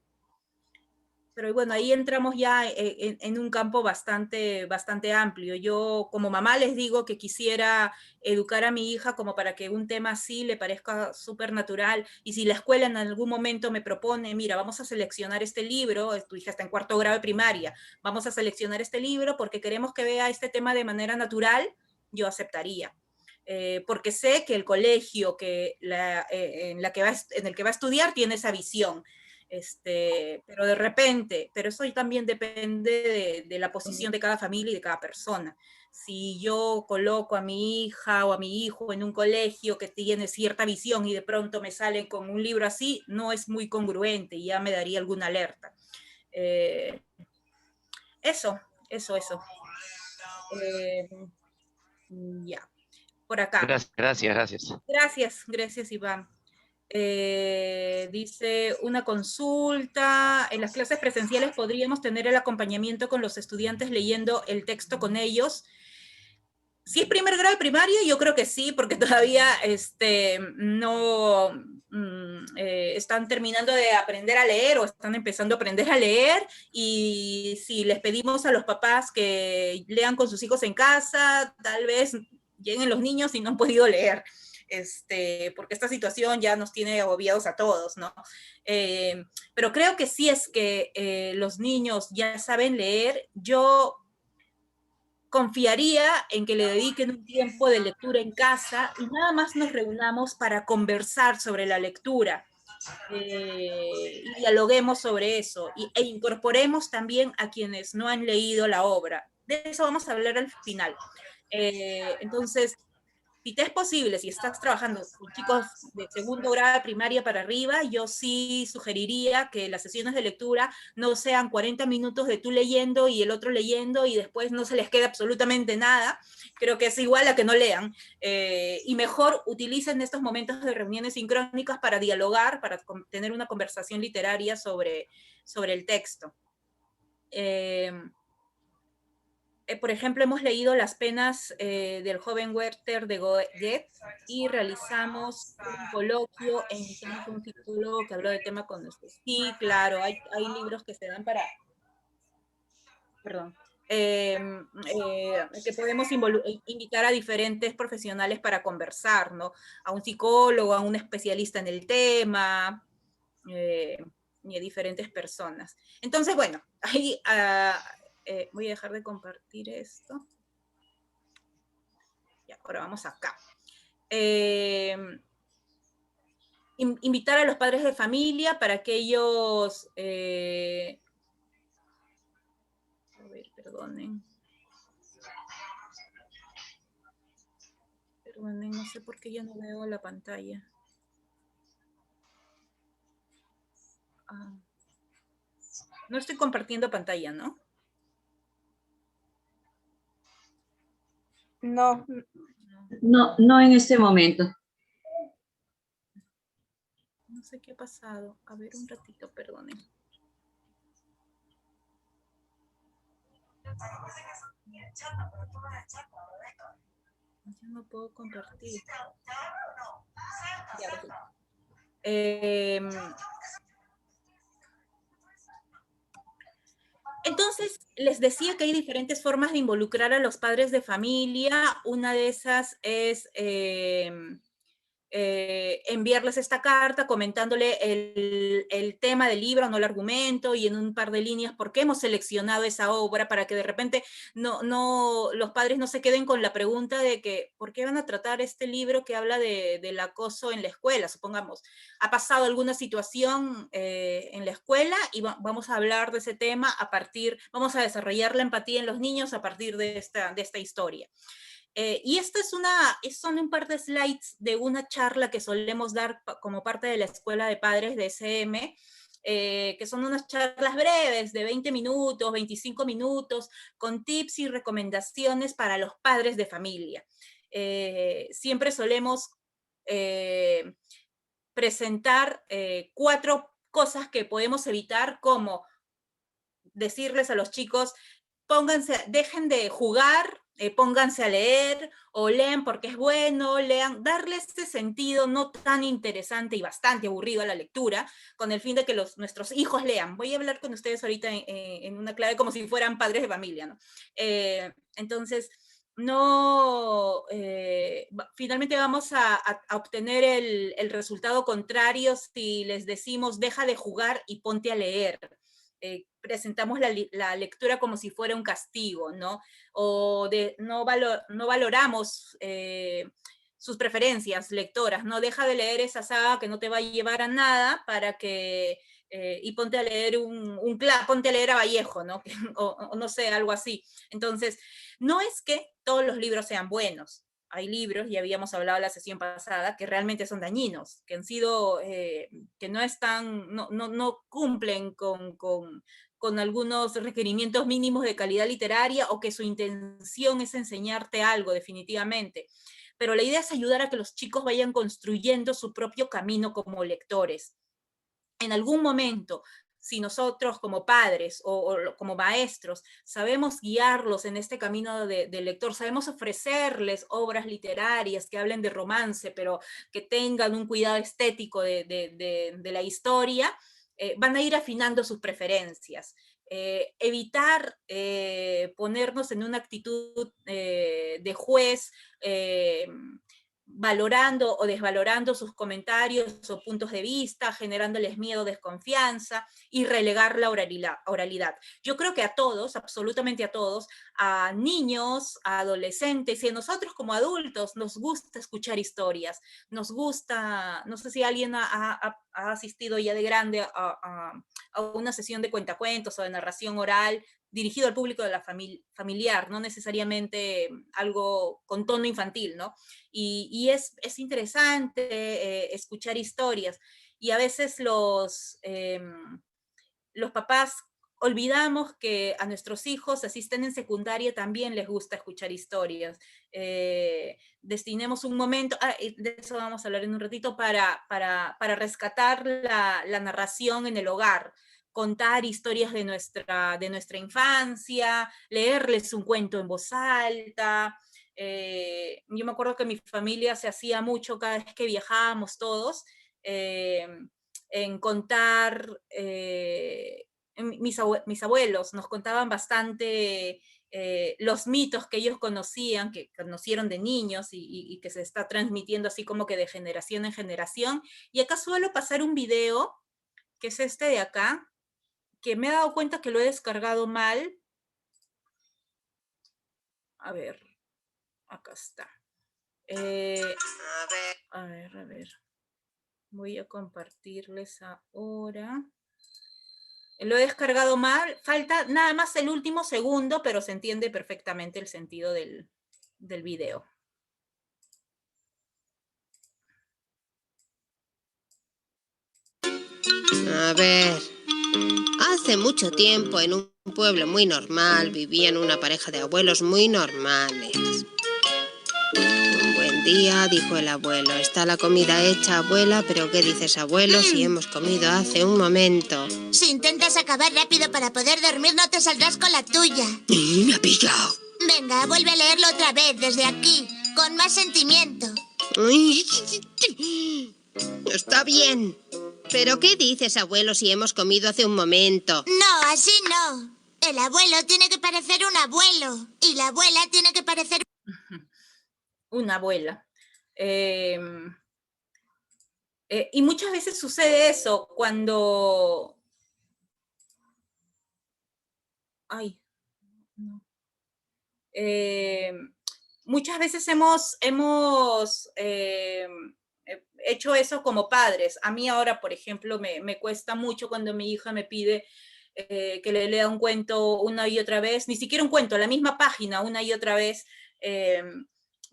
bueno, ahí entramos ya en un campo bastante amplio. Yo como mamá les digo que quisiera educar a mi hija como para que un tema así le parezca súper natural, y si la escuela en algún momento me propone, mira, vamos a seleccionar este libro, tu hija está en cuarto grado de primaria, vamos a seleccionar este libro porque queremos que vea este tema de manera natural, yo aceptaría. Porque sé que el colegio en el que va a estudiar tiene esa visión. Pero de repente, pero eso también depende de la posición de cada familia y de cada persona. Si yo coloco a mi hija o a mi hijo en un colegio que tiene cierta visión y de pronto me salen con un libro así, no es muy congruente y ya me daría alguna alerta. Eso. Ya, por acá. Gracias. Gracias, Iván. Dice una consulta. En las clases presenciales podríamos tener el acompañamiento con los estudiantes leyendo el texto con ellos. Si es primer grado de primaria, yo creo que sí, porque todavía no están terminando de aprender a leer o están empezando a aprender a leer, y si les pedimos a los papás que lean con sus hijos en casa, tal vez lleguen los niños y no han podido leer. Porque esta situación ya nos tiene agobiados a todos, ¿no? Pero creo que sí es que los niños ya saben leer. Yo confiaría en que le dediquen un tiempo de lectura en casa y nada más nos reunamos para conversar sobre la lectura y dialoguemos sobre eso e incorporemos también a quienes no han leído la obra. De eso vamos a hablar al final. Entonces, si te es posible, si estás trabajando con chicos de segundo grado de primaria para arriba, yo sí sugeriría que las sesiones de lectura no sean 40 minutos de tú leyendo y el otro leyendo y después no se les quede absolutamente nada. Creo que es igual a que no lean. Y mejor utilicen estos momentos de reuniones sincrónicas para dialogar, para tener una conversación literaria sobre el texto. Por ejemplo, hemos leído Las penas del joven Werther de Goethe y realizamos un coloquio e invitamos a un psicólogo que habló del tema con nosotros. Sí, claro, hay libros que se dan para... Perdón. Que podemos invitar a diferentes profesionales para conversar, ¿no? A un psicólogo, a un especialista en el tema, y a diferentes personas. Entonces, bueno, ahí... voy a dejar de compartir esto. Ya, ahora vamos acá. Invitar a los padres de familia para que ellos... a ver, perdonen. Perdonen, no sé por qué ya no veo la pantalla. No estoy compartiendo pantalla, ¿no? No en este momento. No sé qué ha pasado. A ver, un ratito, perdonen. Ya no puedo compartir. Entonces, les decía que hay diferentes formas de involucrar a los padres de familia. Una de esas es enviarles esta carta comentándole el tema del libro, no el argumento, y en un par de líneas por qué hemos seleccionado esa obra, para que de repente los padres no se queden con la pregunta de que ¿por qué van a tratar este libro que habla del acoso en la escuela? Supongamos, ha pasado alguna situación en la escuela y vamos a hablar de ese tema vamos a desarrollar la empatía en los niños a partir de esta historia. Y esta son un par de slides de una charla que solemos dar como parte de la Escuela de Padres de SM, que son unas charlas breves de 20 minutos, 25 minutos, con tips y recomendaciones para los padres de familia. Siempre solemos presentar 4 cosas que podemos evitar, como decirles a los chicos, dejen de jugar, pónganse a leer, o lean porque es bueno, lean, darle este sentido no tan interesante y bastante aburrido a la lectura, con el fin de que nuestros hijos lean. Voy a hablar con ustedes ahorita en una clave como si fueran padres de familia, ¿no? Entonces, finalmente vamos a obtener el resultado contrario si les decimos deja de jugar y ponte a leer. Presentamos la lectura como si fuera un castigo, ¿no? O no valoramos sus preferencias lectoras, ¿no? Deja de leer esa saga que no te va a llevar a nada para que y ponte a leer ponte a leer a Vallejo, ¿no? O no sé, algo así. Entonces, no es que todos los libros sean buenos. Hay libros, ya habíamos hablado la sesión pasada, que realmente son dañinos, que han sido, que no están, no cumplen con algunos requerimientos mínimos de calidad literaria, o que su intención es enseñarte algo definitivamente. Pero la idea es ayudar a que los chicos vayan construyendo su propio camino como lectores. En algún momento, si nosotros como padres o como maestros sabemos guiarlos en este camino de lector, sabemos ofrecerles obras literarias que hablen de romance, pero que tengan un cuidado estético de la historia, van a ir afinando sus preferencias. Evitar ponernos en una actitud de juez, valorando o desvalorando sus comentarios o puntos de vista, generándoles miedo, desconfianza, y relegar la oralidad. Yo creo que a todos, absolutamente a todos, a niños, a adolescentes y a nosotros como adultos, nos gusta escuchar historias, nos gusta, no sé si alguien ha asistido ya de grande a una sesión de cuentacuentos o de narración oral, dirigido al público de la familiar, no necesariamente algo con tono infantil, ¿no? Y es interesante escuchar historias, y a veces los papás olvidamos que a nuestros hijos, así estén en secundaria, también les gusta escuchar historias. Destinemos un momento, de eso vamos a hablar en un ratito, para rescatar la narración en el hogar, contar historias de nuestra infancia, leerles un cuento en voz alta. Yo me acuerdo que mi familia se hacía mucho cada vez que viajábamos todos, en contar, mis abuelos nos contaban bastante los mitos que ellos conocían, que conocieron de niños y que se está transmitiendo así como que de generación en generación. Y acá suelo pasar un video, que es este de acá, que me he dado cuenta que lo he descargado mal. A ver, acá está. A ver. Voy a compartirles ahora. Lo he descargado mal, falta nada más el último segundo, pero se entiende perfectamente el sentido del video. A ver, hace mucho tiempo, en un pueblo muy normal, vivían una pareja de abuelos muy normales. Un buen día, dijo el abuelo: está la comida hecha, abuela. ¿Pero qué dices, abuelo, si hemos comido hace un momento? Si intentas acabar rápido para poder dormir, no te saldrás con la tuya. Me ha pillado. Venga, vuelve a leerlo otra vez, desde aquí, con más sentimiento. Está bien. ¿Pero qué dices, abuelo, si hemos comido hace un momento? No, así no. El abuelo tiene que parecer un abuelo, y la abuela tiene que parecer... Una abuela. Y muchas veces sucede eso cuando... Ay, no. Muchas veces hemos hecho eso como padres. A mí ahora, por ejemplo, me cuesta mucho cuando mi hija me pide que le lea un cuento una y otra vez, ni siquiera un cuento, la misma página una y otra vez,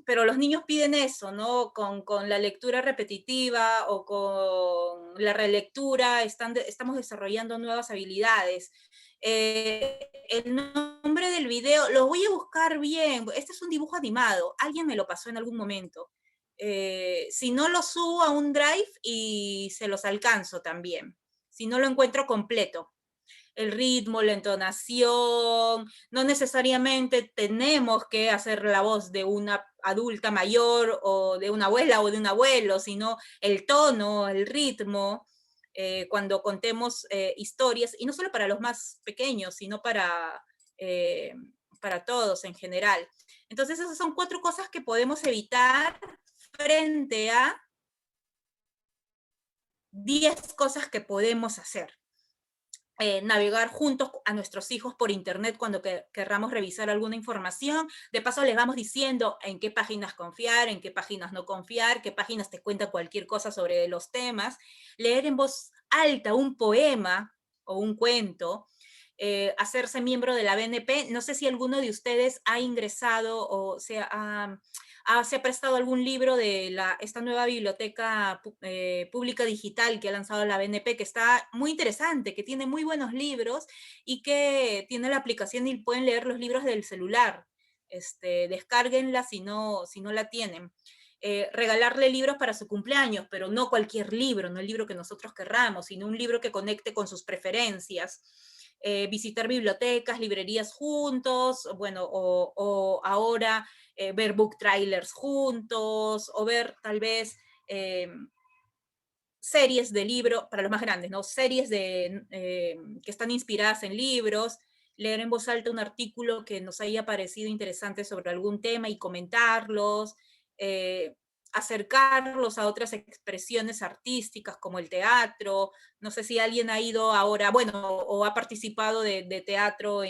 pero los niños piden eso, ¿no? Con la lectura repetitiva o con la relectura estamos desarrollando nuevas habilidades. El nombre del video, lo voy a buscar bien, este es un dibujo animado, alguien me lo pasó en algún momento. Si no, lo subo a un Drive y se los alcanzo también, si no lo encuentro completo. El ritmo, la entonación, no necesariamente tenemos que hacer la voz de una adulta mayor o de una abuela o de un abuelo, sino el tono, el ritmo, cuando contemos historias, y no solo para los más pequeños, sino para todos en general. Entonces esas son 4 cosas que podemos evitar frente a 10 cosas que podemos hacer. navegar juntos a nuestros hijos por internet cuando querramos revisar alguna información. De paso les vamos diciendo en qué páginas confiar, en qué páginas no confiar, qué páginas te cuentan cualquier cosa sobre los temas. Leer en voz alta un poema o un cuento, hacerse miembro de la BNP. No sé si alguno de ustedes ha ingresado o se ha prestado algún libro de esta nueva biblioteca pública digital que ha lanzado la BNP, que está muy interesante, que tiene muy buenos libros y que tiene la aplicación y pueden leer los libros del celular. Descárguenla si no la tienen. Regalarle libros para su cumpleaños, pero no cualquier libro, no el libro que nosotros querramos, sino un libro que conecte con sus preferencias. Visitar bibliotecas, librerías juntos, bueno, o ahora ver book trailers juntos, o ver tal vez series de libros, para los más grandes, ¿no? Series que están inspiradas en libros, leer en voz alta un artículo que nos haya parecido interesante sobre algún tema y comentarlos, acercarlos a otras expresiones artísticas como el teatro. No sé si alguien ha ido ahora, bueno, o ha participado de teatro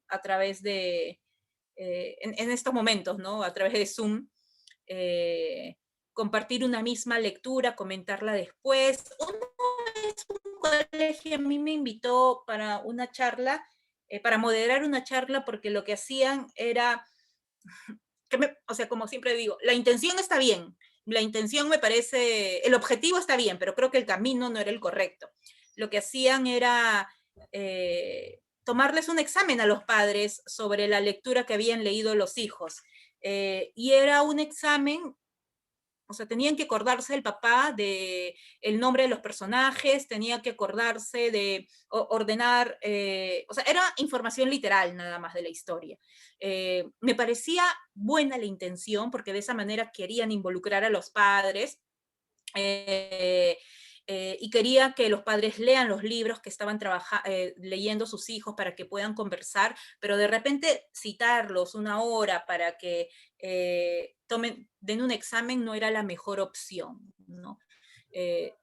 a través de, en estos momentos, ¿no? A través de Zoom. Compartir una misma lectura, comentarla después. Una vez un colegio a mí me invitó para una charla, para moderar una charla, porque lo que hacían era, o sea, como siempre digo, la intención está bien, la intención me parece, el objetivo está bien, pero creo que el camino no era el correcto. Lo que hacían era tomarles un examen a los padres sobre la lectura que habían leído los hijos. Y era un examen, o sea, tenían que acordarse el papá de el nombre de los personajes, tenía que acordarse de ordenar, o sea, era información literal nada más de la historia. Me parecía buena la intención, porque de esa manera querían involucrar a los padres, y quería que los padres lean los libros que estaban leyendo sus hijos para que puedan conversar, pero de repente citarlos una hora para que den un examen no era la mejor opción, ¿no?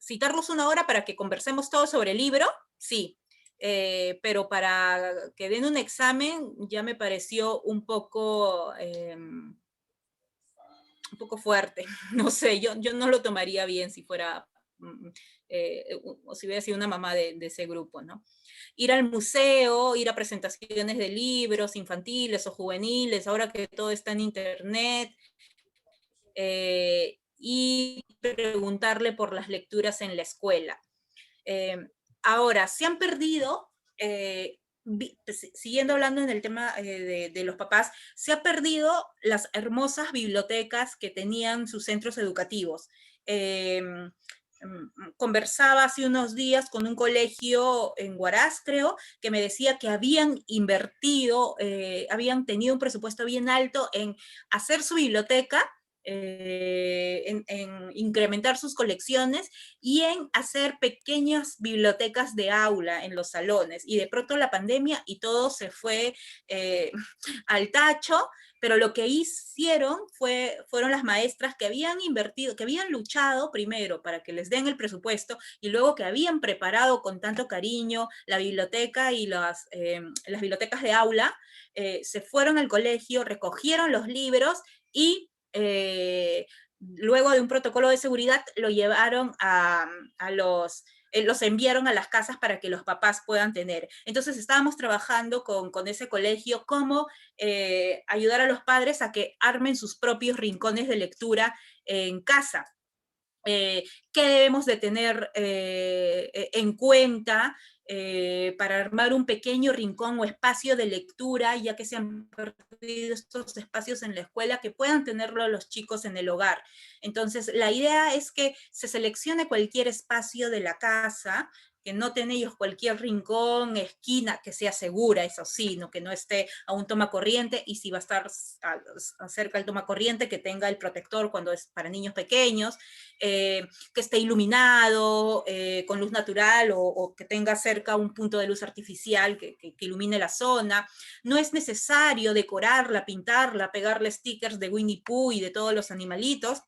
Citarlos una hora para que conversemos todos sobre el libro, sí, pero para que den un examen ya me pareció un poco fuerte. No sé, yo no lo tomaría bien si fuera, o si hubiera sido una mamá de ese grupo, ¿no? Ir al museo, ir a presentaciones de libros infantiles o juveniles, ahora que todo está en internet, y preguntarle por las lecturas en la escuela. Ahora, se han perdido, siguiendo hablando en el tema de los papás, se ha perdido las hermosas bibliotecas que tenían sus centros educativos. Conversaba hace unos días con un colegio en Huaraz, creo, que me decía que habían invertido, habían tenido un presupuesto bien alto en hacer su biblioteca, en incrementar sus colecciones y en hacer pequeñas bibliotecas de aula en los salones. Y de pronto la pandemia y todo se fue al tacho, pero lo que hicieron fueron las maestras que habían invertido, que habían luchado primero para que les den el presupuesto y luego que habían preparado con tanto cariño la biblioteca y las bibliotecas de aula, se fueron al colegio, recogieron los libros y luego de un protocolo de seguridad lo llevaron los enviaron a las casas para que los papás puedan tener. Entonces estábamos trabajando con ese colegio cómo ayudar a los padres a que armen sus propios rincones de lectura en casa. ¿Qué debemos de tener en cuenta para armar un pequeño rincón o espacio de lectura, ya que se han perdido estos espacios en la escuela, que puedan tenerlo los chicos en el hogar? Entonces, la idea es que se seleccione cualquier espacio de la casa, que no tengan ellos cualquier rincón, esquina, que sea segura, eso sí, ¿no? Que no esté a un tomacorriente, y si va a estar cerca del tomacorriente, que tenga el protector cuando es para niños pequeños, que esté iluminado, con luz natural, o que tenga cerca un punto de luz artificial que ilumine la zona. No es necesario decorarla, pintarla, pegarle stickers de Winnie Pooh y de todos los animalitos.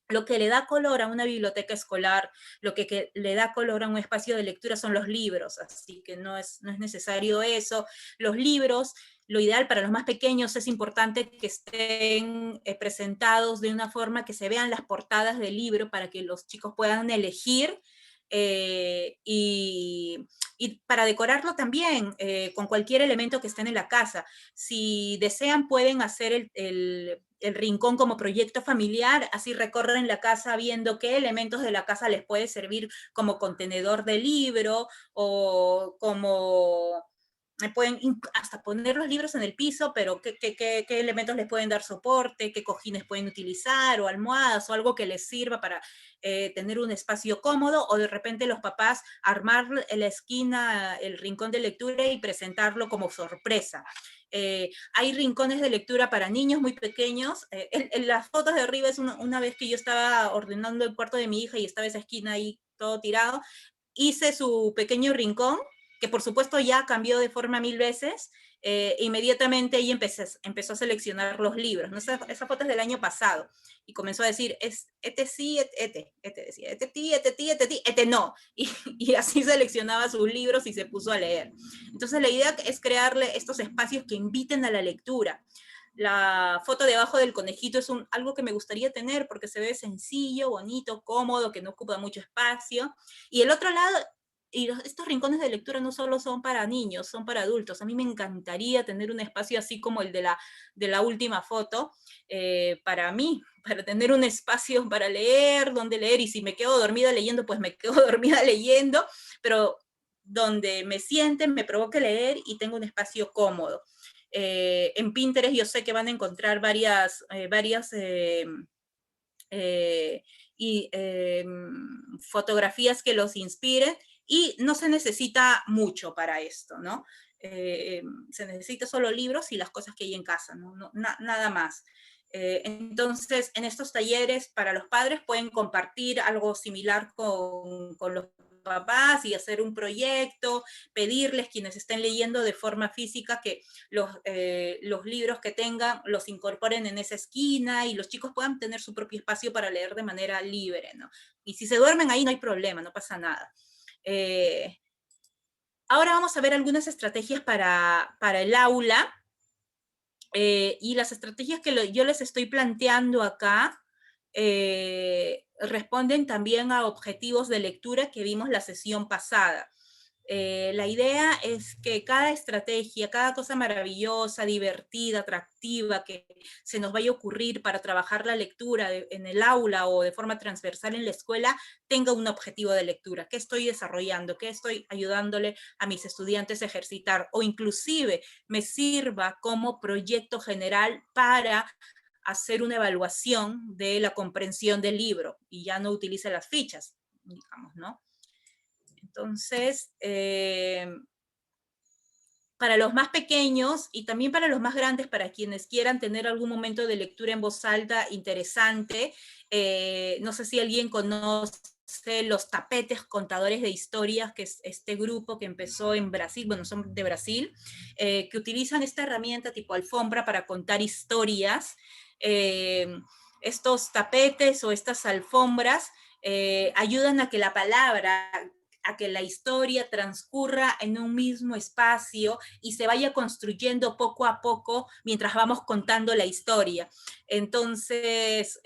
Lo que le da color a una biblioteca escolar, lo que le da color a un espacio de lectura son los libros, así que no es necesario eso. Los libros, lo ideal para los más pequeños es importante que estén presentados de una forma que se vean las portadas del libro para que los chicos puedan elegir, y para decorarlo también con cualquier elemento que estén en la casa. Si desean pueden hacer el rincón como proyecto familiar, así recorren la casa viendo qué elementos de la casa les puede servir como contenedor de libro, o como pueden hasta poner los libros en el piso, pero qué elementos les pueden dar soporte, qué cojines pueden utilizar, o almohadas, o algo que les sirva para tener un espacio cómodo, o de repente los papás armar en la esquina el rincón de lectura y presentarlo como sorpresa. Hay rincones de lectura para niños muy pequeños. En las fotos de arriba es una vez que yo estaba ordenando el cuarto de mi hija y estaba esa esquina ahí todo tirado, hice su pequeño rincón, que por supuesto ya cambió de forma 1000 veces. Inmediatamente ella empezó a seleccionar los libros, ¿no? Esa foto es del año pasado, y comenzó a decir, este sí, decía, este sí, este no, y así seleccionaba sus libros y se puso a leer. Entonces la idea es crearle estos espacios que inviten a la lectura. La foto debajo del conejito es algo que me gustaría tener porque se ve sencillo, bonito, cómodo, que no ocupa mucho espacio. Y el otro lado, estos rincones de lectura no solo son para niños, son para adultos. A mí me encantaría tener un espacio así como el de la última foto, para mí, para tener un espacio para leer, donde leer, y si me quedo dormida leyendo, pues me quedo dormida leyendo, pero donde me siente, me provoque leer y tengo un espacio cómodo. En Pinterest yo sé que van a encontrar varias fotografías que los inspiren, y no se necesita mucho para esto, ¿no? Se necesita solo libros y las cosas que hay en casa, ¿no? Nada más. Entonces, en estos talleres para los padres pueden compartir algo similar con los papás y hacer un proyecto, pedirles quienes estén leyendo de forma física que los libros que tengan los incorporen en esa esquina y los chicos puedan tener su propio espacio para leer de manera libre, ¿no? Y si se duermen ahí no hay problema, no pasa nada. Ahora vamos a ver algunas estrategias para el aula, y las estrategias que yo les estoy planteando acá responden también a objetivos de lectura que vimos la sesión pasada. La idea es que cada estrategia, cada cosa maravillosa, divertida, atractiva que se nos vaya a ocurrir para trabajar la lectura en el aula o de forma transversal en la escuela, tenga un objetivo de lectura. ¿Qué estoy desarrollando? ¿Qué estoy ayudándole a mis estudiantes a ejercitar? O inclusive me sirva como proyecto general para hacer una evaluación de la comprensión del libro y ya no utilice las fichas, digamos, ¿no? Entonces, para los más pequeños y también para los más grandes, para quienes quieran tener algún momento de lectura en voz alta interesante, no sé si alguien conoce los tapetes contadores de historias, que es este grupo que empezó en Brasil, bueno, son de Brasil, que utilizan esta herramienta tipo alfombra para contar historias. Estos tapetes o estas alfombras ayudan a que la palabra, a que la historia transcurra en un mismo espacio y se vaya construyendo poco a poco mientras vamos contando la historia. Entonces,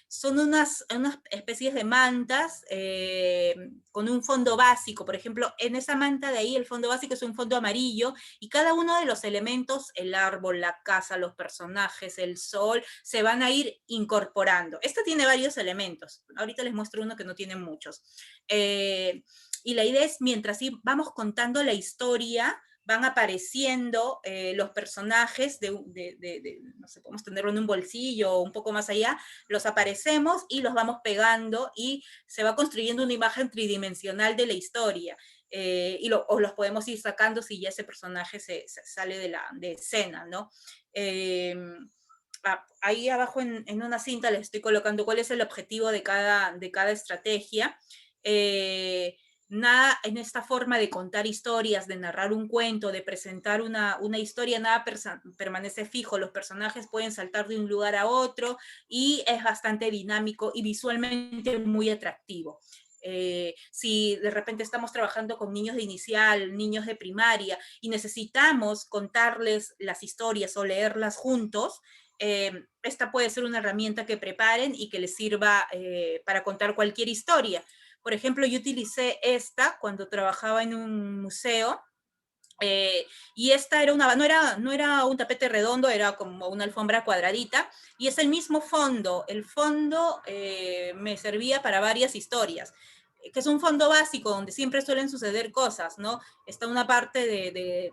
son unas especies de mantas con un fondo básico. Por ejemplo, en esa manta de ahí el fondo básico es un fondo amarillo y cada uno de los elementos, el árbol, la casa, los personajes, el sol, se van a ir incorporando. Esta tiene varios elementos. Ahorita les muestro uno que no tiene muchos. Y la idea es, mientras vamos contando la historia, van apareciendo los personajes, no sé, podemos tenerlo en un bolsillo o un poco más allá, los aparecemos y los vamos pegando y se va construyendo una imagen tridimensional de la historia. O los podemos ir sacando si ya ese personaje se sale de escena, ¿no? Ahí abajo en una cinta les estoy colocando cuál es el objetivo de cada estrategia. nada en esta forma de contar historias, de narrar un cuento, de presentar una historia, nada permanece fijo, los personajes pueden saltar de un lugar a otro y es bastante dinámico y visualmente muy atractivo. Si de repente estamos trabajando con niños de inicial, niños de primaria, y necesitamos contarles las historias o leerlas juntos, esta puede ser una herramienta que preparen y que les sirva para contar cualquier historia. Por ejemplo, yo utilicé esta cuando trabajaba en un museo, y esta era no era un tapete redondo, era como una alfombra cuadradita, y es el mismo fondo. El fondo me servía para varias historias, que es un fondo básico donde siempre suelen suceder cosas, ¿no? Está una parte de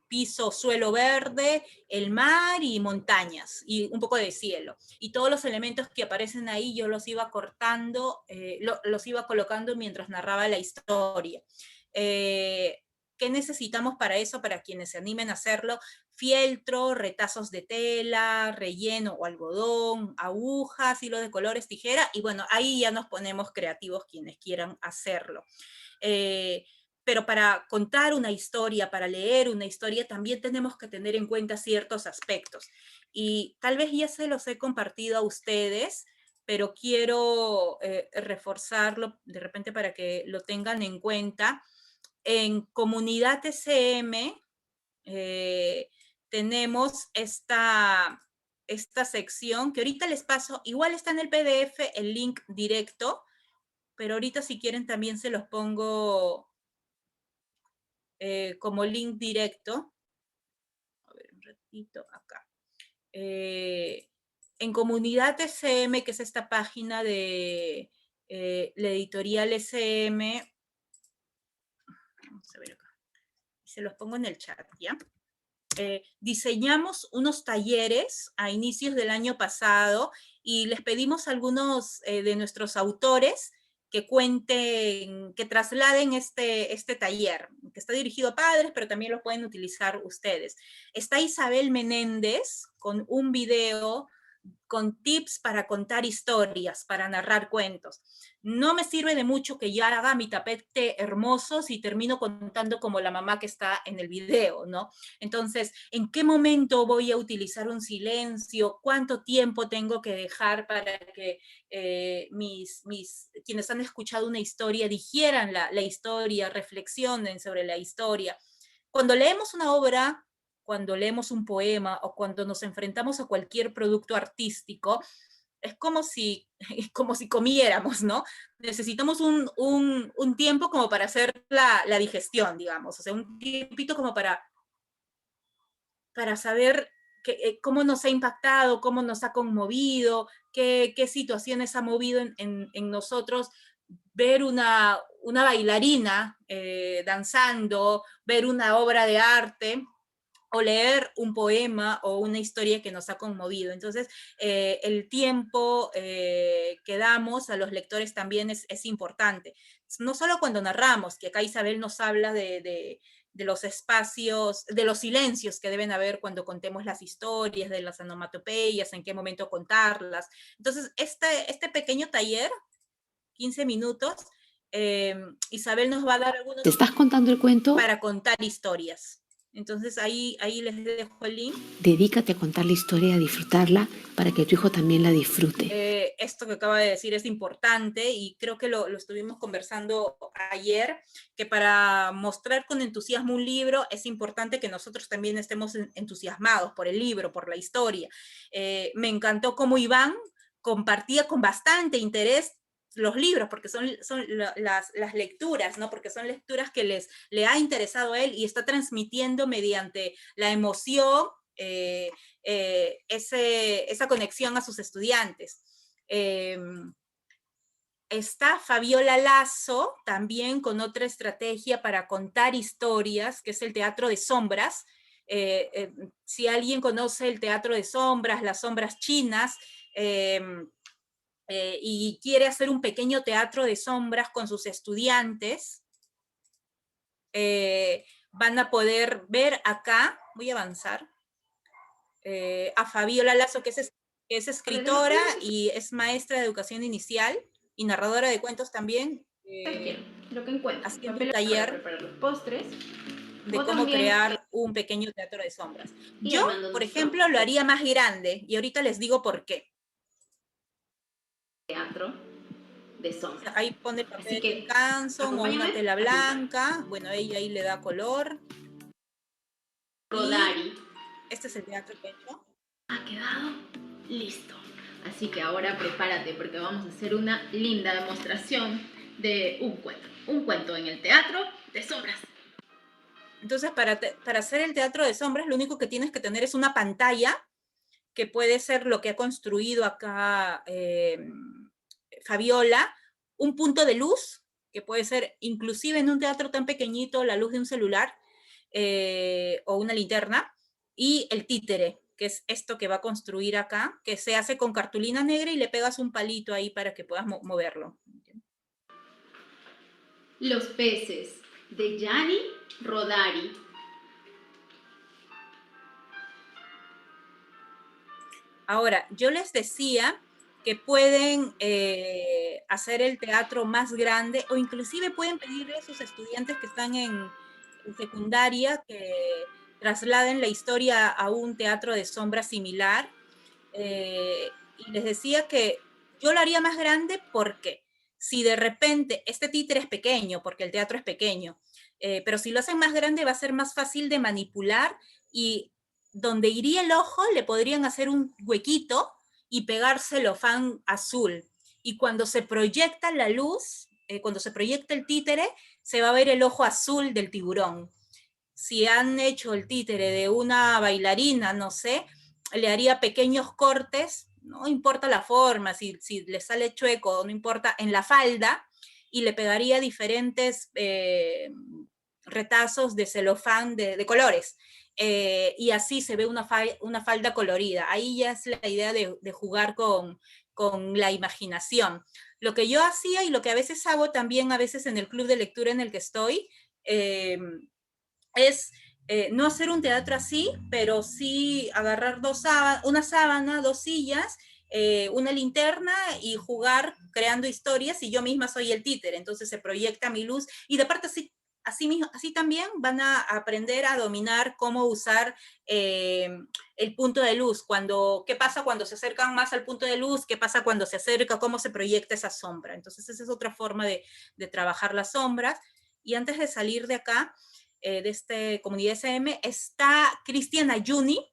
piso, suelo verde, el mar y montañas, y un poco de cielo. Y todos los elementos que aparecen ahí yo los iba cortando, los iba colocando mientras narraba la historia. ¿Qué necesitamos para eso? Para quienes se animen a hacerlo: fieltro, retazos de tela, relleno o algodón, agujas, hilo de colores, tijera, y bueno, ahí ya nos ponemos creativos quienes quieran hacerlo. Pero para contar una historia, para leer una historia, también tenemos que tener en cuenta ciertos aspectos. Y tal vez ya se los he compartido a ustedes, pero quiero reforzarlo de repente para que lo tengan en cuenta. En Comunidad TCM tenemos esta sección que ahorita les paso, igual está en el PDF el link directo, pero ahorita si quieren también se los pongo como link directo. A ver, un ratito acá. En Comunidad TCM, que es esta página de la editorial SM, vamos a ver acá, se los pongo en el chat, ¿ya? Diseñamos unos talleres a inicios del año pasado y les pedimos a algunos de nuestros autores que cuenten, que trasladen este taller, que está dirigido a padres, pero también lo pueden utilizar ustedes. Está Isabel Menéndez con un video con tips para contar historias, para narrar cuentos. No me sirve de mucho que yo haga mi tapete hermoso si termino contando como la mamá que está en el video, ¿no? Entonces, ¿en qué momento voy a utilizar un silencio? ¿Cuánto tiempo tengo que dejar para que quienes han escuchado una historia digieran la historia, reflexionen sobre la historia? Cuando leemos una obra, cuando leemos un poema o cuando nos enfrentamos a cualquier producto artístico, es como si comiéramos, ¿no? Necesitamos un tiempo como para hacer la digestión, digamos, o sea, un tiempito como para saber cómo nos ha impactado, cómo nos ha conmovido, qué situaciones ha movido en nosotros. Ver una bailarina danzando, ver una obra de arte, o leer un poema o una historia que nos ha conmovido. Entonces, el tiempo que damos a los lectores también es importante. No solo cuando narramos, que acá Isabel nos habla de los espacios, de los silencios que deben haber cuando contemos las historias, de las onomatopeyas, en qué momento contarlas. Entonces, este pequeño taller, 15 minutos, Isabel nos va a dar algunos... ¿Te estás contando el cuento? Para contar historias. Entonces ahí les dejo el link. Dedícate a contar la historia, a disfrutarla, para que tu hijo también la disfrute. Esto que acaba de decir es importante y creo que lo estuvimos conversando ayer, que para mostrar con entusiasmo un libro es importante que nosotros también estemos entusiasmados por el libro, por la historia. Me encantó cómo Iván compartía con bastante interés los libros, porque son las lecturas, ¿no? Porque son lecturas que le ha interesado a él y está transmitiendo mediante la emoción esa conexión a sus estudiantes. Está Fabiola Lazo también con otra estrategia para contar historias, que es el teatro de sombras. Si alguien conoce el teatro de sombras, las sombras chinas, y quiere hacer un pequeño teatro de sombras con sus estudiantes, van a poder ver acá, voy a avanzar, a Fabiola Lazo, que es escritora y es maestra de educación inicial y narradora de cuentos también. lo que encuentres. haciendo un Papeles para taller preparar los postres. de O cómo también, crear un pequeño teatro de sombras. y Yo, armando por nuestro ejemplo, lo haría más grande y ahorita les digo por qué. teatro de sombras. Ahí pone Así papel que, Canson o una acompáñame tela a pintar. blanca. Bueno, ella ahí le da color. Rodari. Este es el teatro que he hecho. Ha quedado listo. Así que ahora prepárate porque vamos a hacer una linda demostración de un cuento. Un cuento en el teatro de sombras. Entonces, para hacer el teatro de sombras, lo único que tienes que tener es una pantalla, que puede ser lo que ha construido acá Fabiola, un punto de luz, que puede ser inclusive en un teatro tan pequeñito, la luz de un celular o una linterna, y el títere, que es esto que va a construir acá, que se hace con cartulina negra y le pegas un palito ahí para que puedas moverlo. Los peces de Gianni Rodari. Ahora, yo les decía que pueden hacer el teatro más grande o inclusive pueden pedirle a sus estudiantes que están en secundaria que trasladen la historia a un teatro de sombra similar. Y les decía que yo lo haría más grande porque si de repente este títere es pequeño, porque el teatro es pequeño, pero si lo hacen más grande va a ser más fácil de manipular y donde iría el ojo le podrían hacer un huequito y pegar celofán azul. Y cuando se proyecta la luz, cuando se proyecta el títere, se va a ver el ojo azul del tiburón. Si han hecho el títere de una bailarina, no sé, le haría pequeños cortes, no importa la forma, si le sale chueco, no importa, en la falda, y le pegaría diferentes retazos de celofán de colores. Y así se ve una falda colorida. Ahí ya es la idea de jugar con la imaginación. Lo que yo hacía y lo que a veces hago también, a veces en el club de lectura en el que estoy, es no hacer un teatro así, pero sí agarrar una sábana, dos sillas, una linterna y jugar creando historias y yo misma soy el títere, entonces se proyecta mi luz y de parte así también van a aprender a dominar cómo usar el punto de luz, qué pasa cuando se acercan más al punto de luz, qué pasa cuando se acerca, cómo se proyecta esa sombra. Entonces esa es otra forma de trabajar las sombras. Y antes de salir de acá, de esta comunidad SM, está Cristian Ayuni,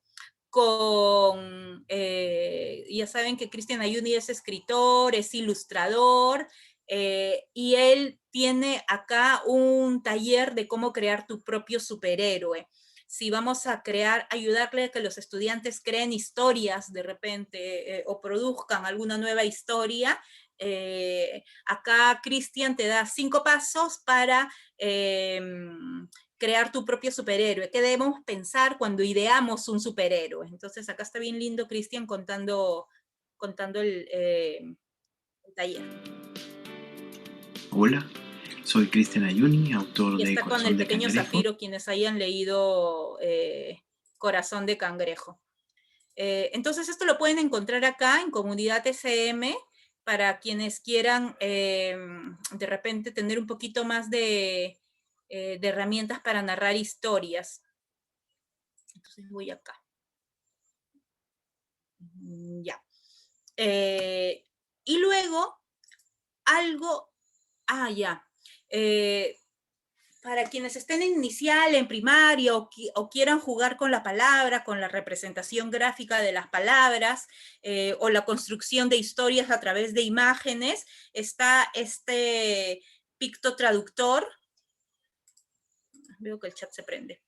ya saben que Cristian Ayuni es escritor, es ilustrador, y él tiene acá un taller de cómo crear tu propio superhéroe. Si vamos a ayudarle a que los estudiantes creen historias de repente o produzcan alguna nueva historia, acá Cristian te da 5 pasos para crear tu propio superhéroe. ¿Qué debemos pensar cuando ideamos un superhéroe? Entonces acá está bien lindo Cristian contando el taller. Hola, soy Cristian Ayuni, autor Y de está con Corazón el de pequeño Cangrejo. Zafiro, quienes hayan leído Corazón de Cangrejo. Entonces esto lo pueden encontrar acá en Comunidad SM para quienes quieran de repente tener un poquito más de herramientas para narrar historias. Entonces voy acá. Ya. Y luego, ya. Para quienes estén en inicial, en primaria, o quieran jugar con la palabra, con la representación gráfica de las palabras, o la construcción de historias a través de imágenes, está este Picto Traductor. Veo que el chat se prende.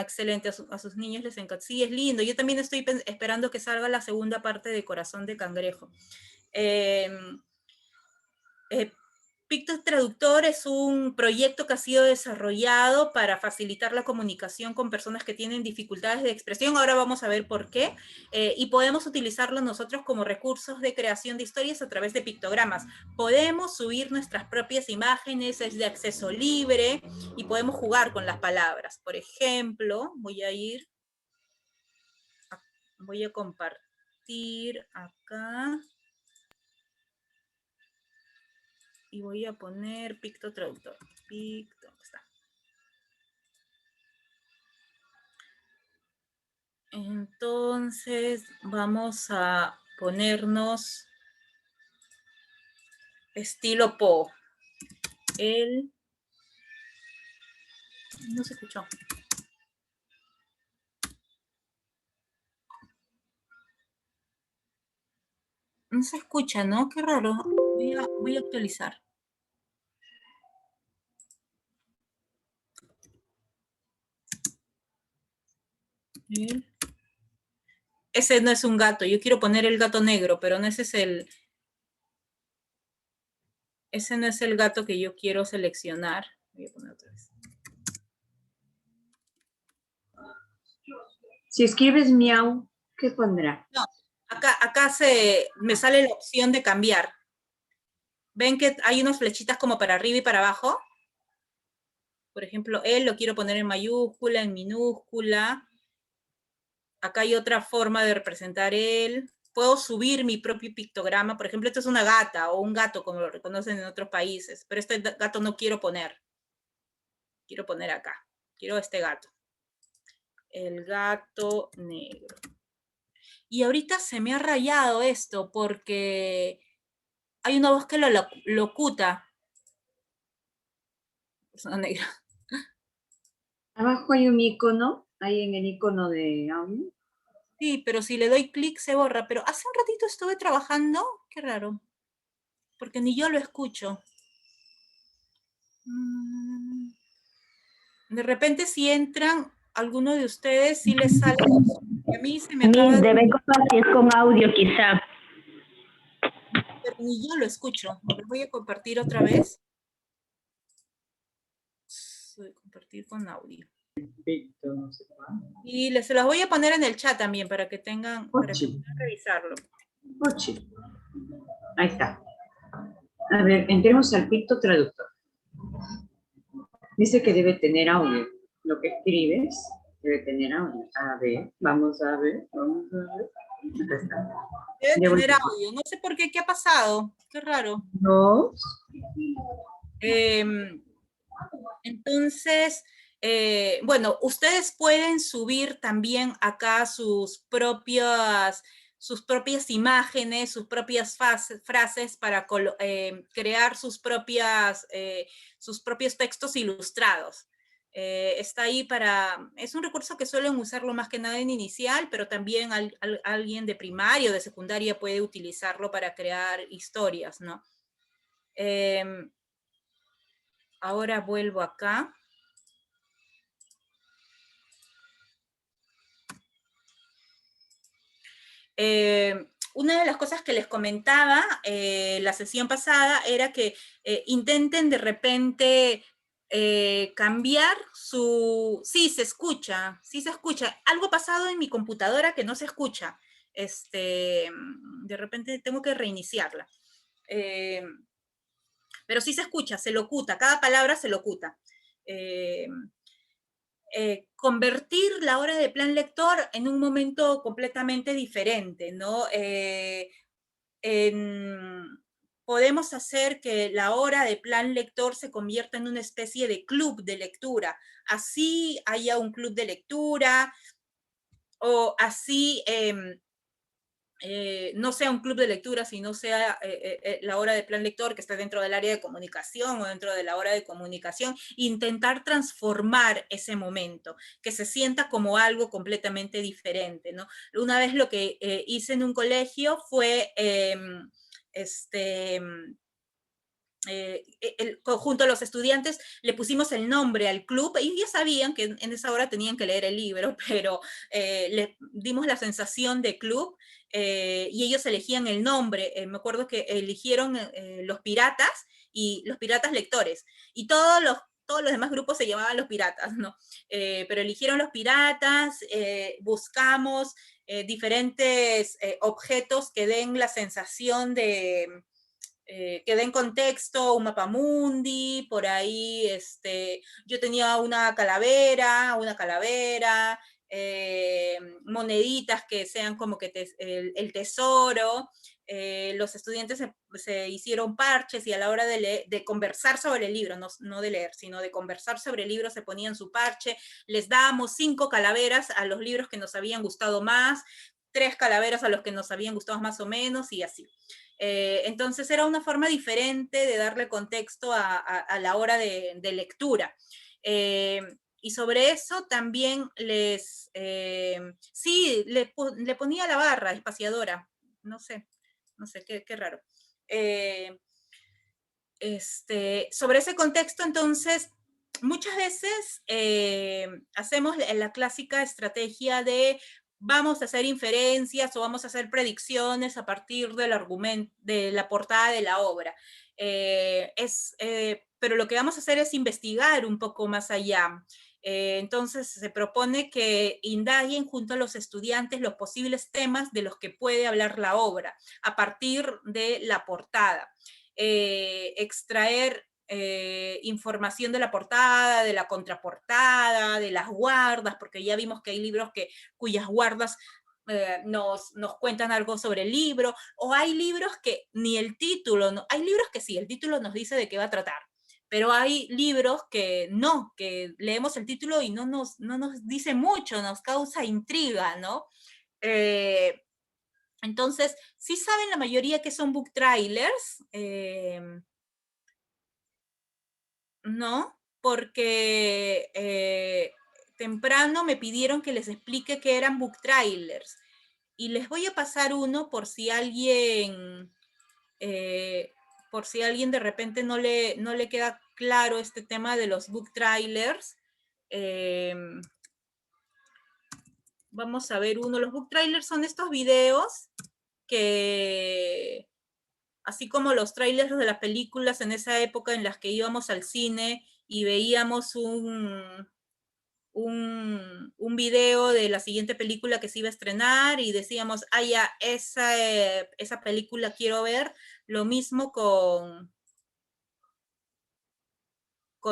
Excelente, a sus niños les encanta. Sí, es lindo. Yo también estoy esperando que salga la segunda parte de Corazón de Cangrejo. Picto Traductor es un proyecto que ha sido desarrollado para facilitar la comunicación con personas que tienen dificultades de expresión. Ahora vamos a ver por qué. Y podemos utilizarlo nosotros como recursos de creación de historias a través de pictogramas. Podemos subir nuestras propias imágenes, es de acceso libre y podemos jugar con las palabras. Por ejemplo, voy a compartir acá. Y voy a poner Picto Traductor. Picto, está. Entonces, vamos a ponernos estilo Po. No se escuchó. No se escucha, ¿no? Qué raro. Voy a actualizar. Ese no es un gato. Yo quiero poner el gato negro, pero no ese es el... Ese no es el gato que yo quiero seleccionar. Voy a poner otra vez. Si escribes miau, ¿qué pondrá? No, acá me sale la opción de cambiar. ¿Ven que hay unas flechitas como para arriba y para abajo? Por ejemplo, él lo quiero poner en mayúscula, en minúscula. Acá hay otra forma de representar él. Puedo subir mi propio pictograma. Por ejemplo, esto es una gata o un gato, como lo reconocen en otros países. Pero este gato no quiero poner. Quiero poner acá. Quiero este gato. El gato negro. Y ahorita se me ha rayado esto porque hay una voz que lo locuta. Persona negra. Abajo hay un icono, ahí en el icono de audio. Sí, pero si le doy clic se borra. Pero hace un ratito estuve trabajando. Qué raro. Porque ni yo lo escucho. De repente si entran, alguno de ustedes sí les sale. A mí se me acaba de... Debe compartir con audio quizá. Pero ni yo lo escucho. Voy a compartir otra vez. Voy a compartir con audio. Y se los voy a poner en el chat también para que tengan, para que puedan revisarlo. Ahí está. A ver, entremos al Picto Traductor. Dice que debe tener audio. Lo que escribes debe tener audio. A ver, vamos a ver. Acá está. Debe tener audio. No sé por qué, ¿qué ha pasado? Qué raro. No. Entonces, bueno, ustedes pueden subir también acá sus propias imágenes, sus propias frases para crear sus propios textos ilustrados. Está ahí es un recurso que suelen usarlo más que nada en inicial, pero también alguien de primaria o de secundaria puede utilizarlo para crear historias, ¿no? Ahora vuelvo acá. Una de las cosas que les comentaba la sesión pasada era que intenten de repente cambiar su... Sí, se escucha, sí se escucha. Algo ha pasado en mi computadora que no se escucha. De repente tengo que reiniciarla. Pero sí se escucha, se locuta, cada palabra se locuta. Convertir la hora de plan lector en un momento completamente diferente, ¿no? Podemos hacer que la hora de plan lector se convierta en una especie de club de lectura. Así haya un club de lectura, o así no sea un club de lectura, sino sea la hora de plan lector que está dentro del área de comunicación o dentro de la hora de comunicación, intentar transformar ese momento, que se sienta como algo completamente diferente, ¿no? Una vez lo que hice en un colegio fue junto a los estudiantes le pusimos el nombre al club y ya sabían que en esa hora tenían que leer el libro, pero le dimos la sensación de club y ellos elegían el nombre. Me acuerdo que eligieron los piratas y los piratas lectores, y todos los demás grupos se llamaban los piratas, ¿no? Pero eligieron los piratas, buscamos diferentes objetos que den la sensación de... que den contexto, un mapamundi, por ahí, yo tenía una calavera, moneditas que sean como que el tesoro, los estudiantes se hicieron parches y a la hora de conversar sobre el libro, no de leer, sino de conversar sobre el libro, se ponían su parche, les dábamos 5 calaveras a los libros que nos habían gustado más, 3 calaveras a los que nos habían gustado más o menos y así. Entonces era una forma diferente de darle contexto a la hora de lectura. Y sobre eso también le ponía la barra espaciadora, no sé, qué raro. Sobre ese contexto, entonces, muchas veces hacemos la clásica estrategia de vamos a hacer inferencias o vamos a hacer predicciones a partir del argumento, de la portada de la obra. Pero lo que vamos a hacer es investigar un poco más allá. Entonces se propone que indaguen junto a los estudiantes los posibles temas de los que puede hablar la obra a partir de la portada. Extraer información de la portada, de la contraportada, de las guardas, porque ya vimos que hay libros cuyas guardas nos cuentan algo sobre el libro, o hay libros que ni el título, hay libros que sí, el título nos dice de qué va a tratar, pero hay libros que no, que leemos el título y no nos dice mucho, nos causa intriga, ¿no? Entonces, sí saben la mayoría que son book trailers, ¿no? Porque temprano me pidieron que les explique qué eran book trailers. Y les voy a pasar uno por si alguien de repente no le queda claro este tema de los book trailers. Vamos a ver uno. Los book trailers son estos videos que, así como los trailers de las películas en esa época en las que íbamos al cine y veíamos un video de la siguiente película que se iba a estrenar y decíamos, ah, ya, esa película quiero ver. Lo mismo con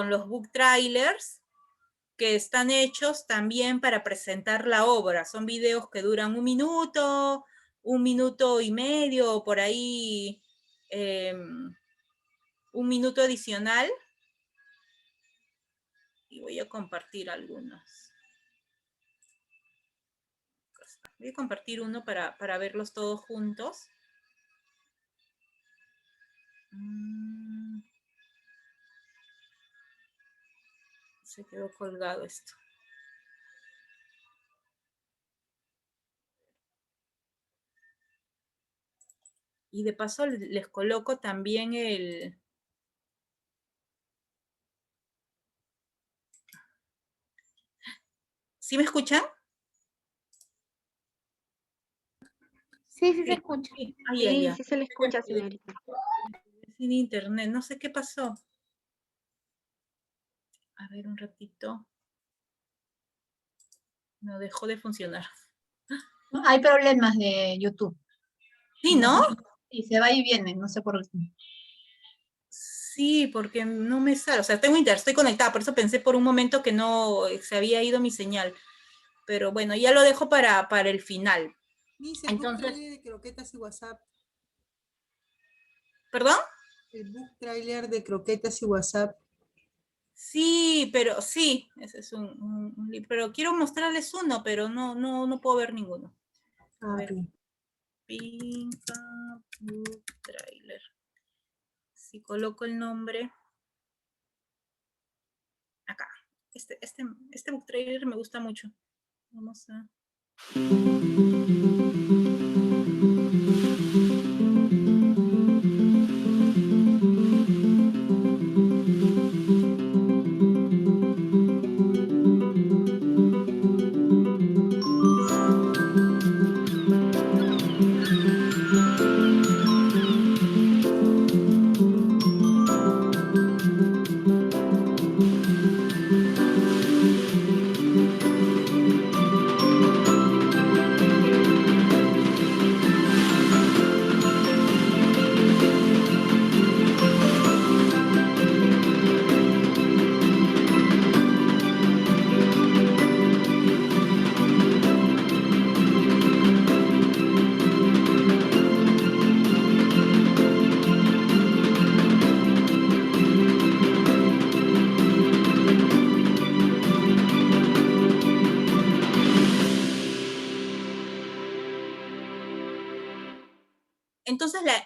los book trailers, que están hechos también para presentar la obra. Son videos que duran 1 minuto, 1 minuto y medio, por ahí 1 minuto adicional. Y voy a compartir algunos. Voy a compartir uno para verlos todos juntos. Se quedó colgado esto. Y de paso les coloco también el... ¿Sí me escuchan? Sí, sí se escucha. Sí, sí se le escucha, señorita. Sin internet, no sé qué pasó. A ver, un ratito. No dejó de funcionar. Hay problemas de YouTube. Sí, ¿no? Y se va y viene, no sé por qué. Sí, porque no me sale. O sea, tengo internet, estoy conectada, por eso pensé por un momento que no se había ido mi señal. Pero bueno, ya lo dejo para el final. Dice el book trailer de croquetas y WhatsApp. ¿Perdón? El book trailer de croquetas y WhatsApp. Sí, pero sí, ese es un libro. Pero quiero mostrarles uno, pero no puedo ver ninguno. A ver. Pinta book trailer. Si coloco el nombre. Acá. Este book trailer me gusta mucho. Vamos a...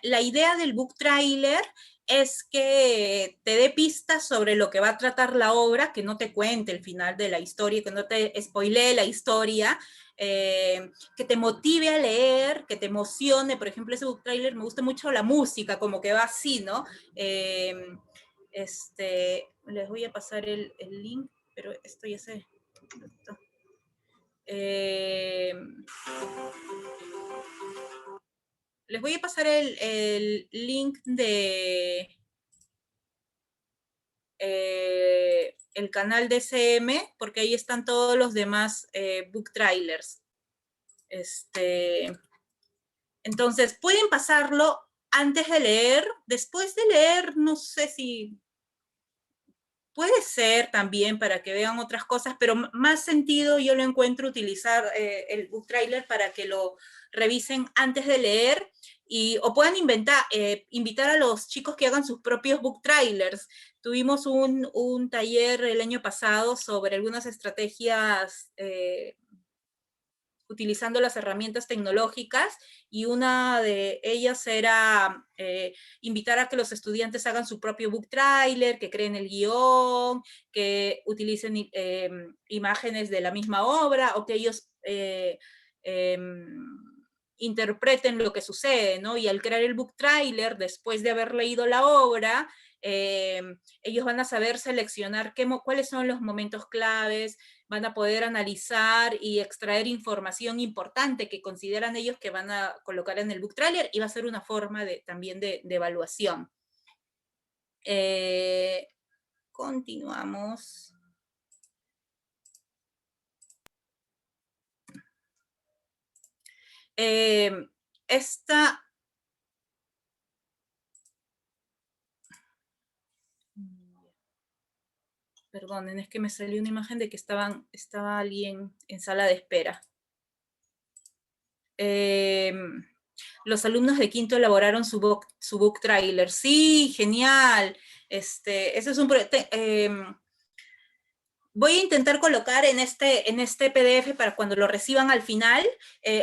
la idea del book trailer es que te dé pistas sobre lo que va a tratar la obra, que no te cuente el final de la historia, que no te spoilee la historia, que te motive a leer, que te emocione. Por ejemplo, ese book trailer me gusta mucho la música, como que va así, ¿no? Les voy a pasar el link, pero esto ya sé. Les voy a pasar el link de el canal de SM, porque ahí están todos los demás book trailers. Entonces, pueden pasarlo antes de leer. Después de leer, no sé si... Puede ser también para que vean otras cosas, pero más sentido yo lo encuentro utilizar el book trailer para que lo revisen antes de leer, o puedan invitar a los chicos que hagan sus propios book trailers. Tuvimos un taller el año pasado sobre algunas estrategias utilizando las herramientas tecnológicas, y una de ellas era invitar a que los estudiantes hagan su propio book trailer, que creen el guión, que utilicen imágenes de la misma obra, o que ellos interpreten lo que sucede, ¿no? Y al crear el book trailer, después de haber leído la obra, ellos van a saber seleccionar cuáles son los momentos claves, van a poder analizar y extraer información importante que consideran ellos que van a colocar en el book trailer, y va a ser una forma también de evaluación. Continuamos. Perdonen, es que me salió una imagen de que estaba alguien en sala de espera. Los alumnos de quinto elaboraron su book trailer. Sí, genial. Ese es un proyecto. Voy a intentar colocar en este PDF, para cuando lo reciban al final,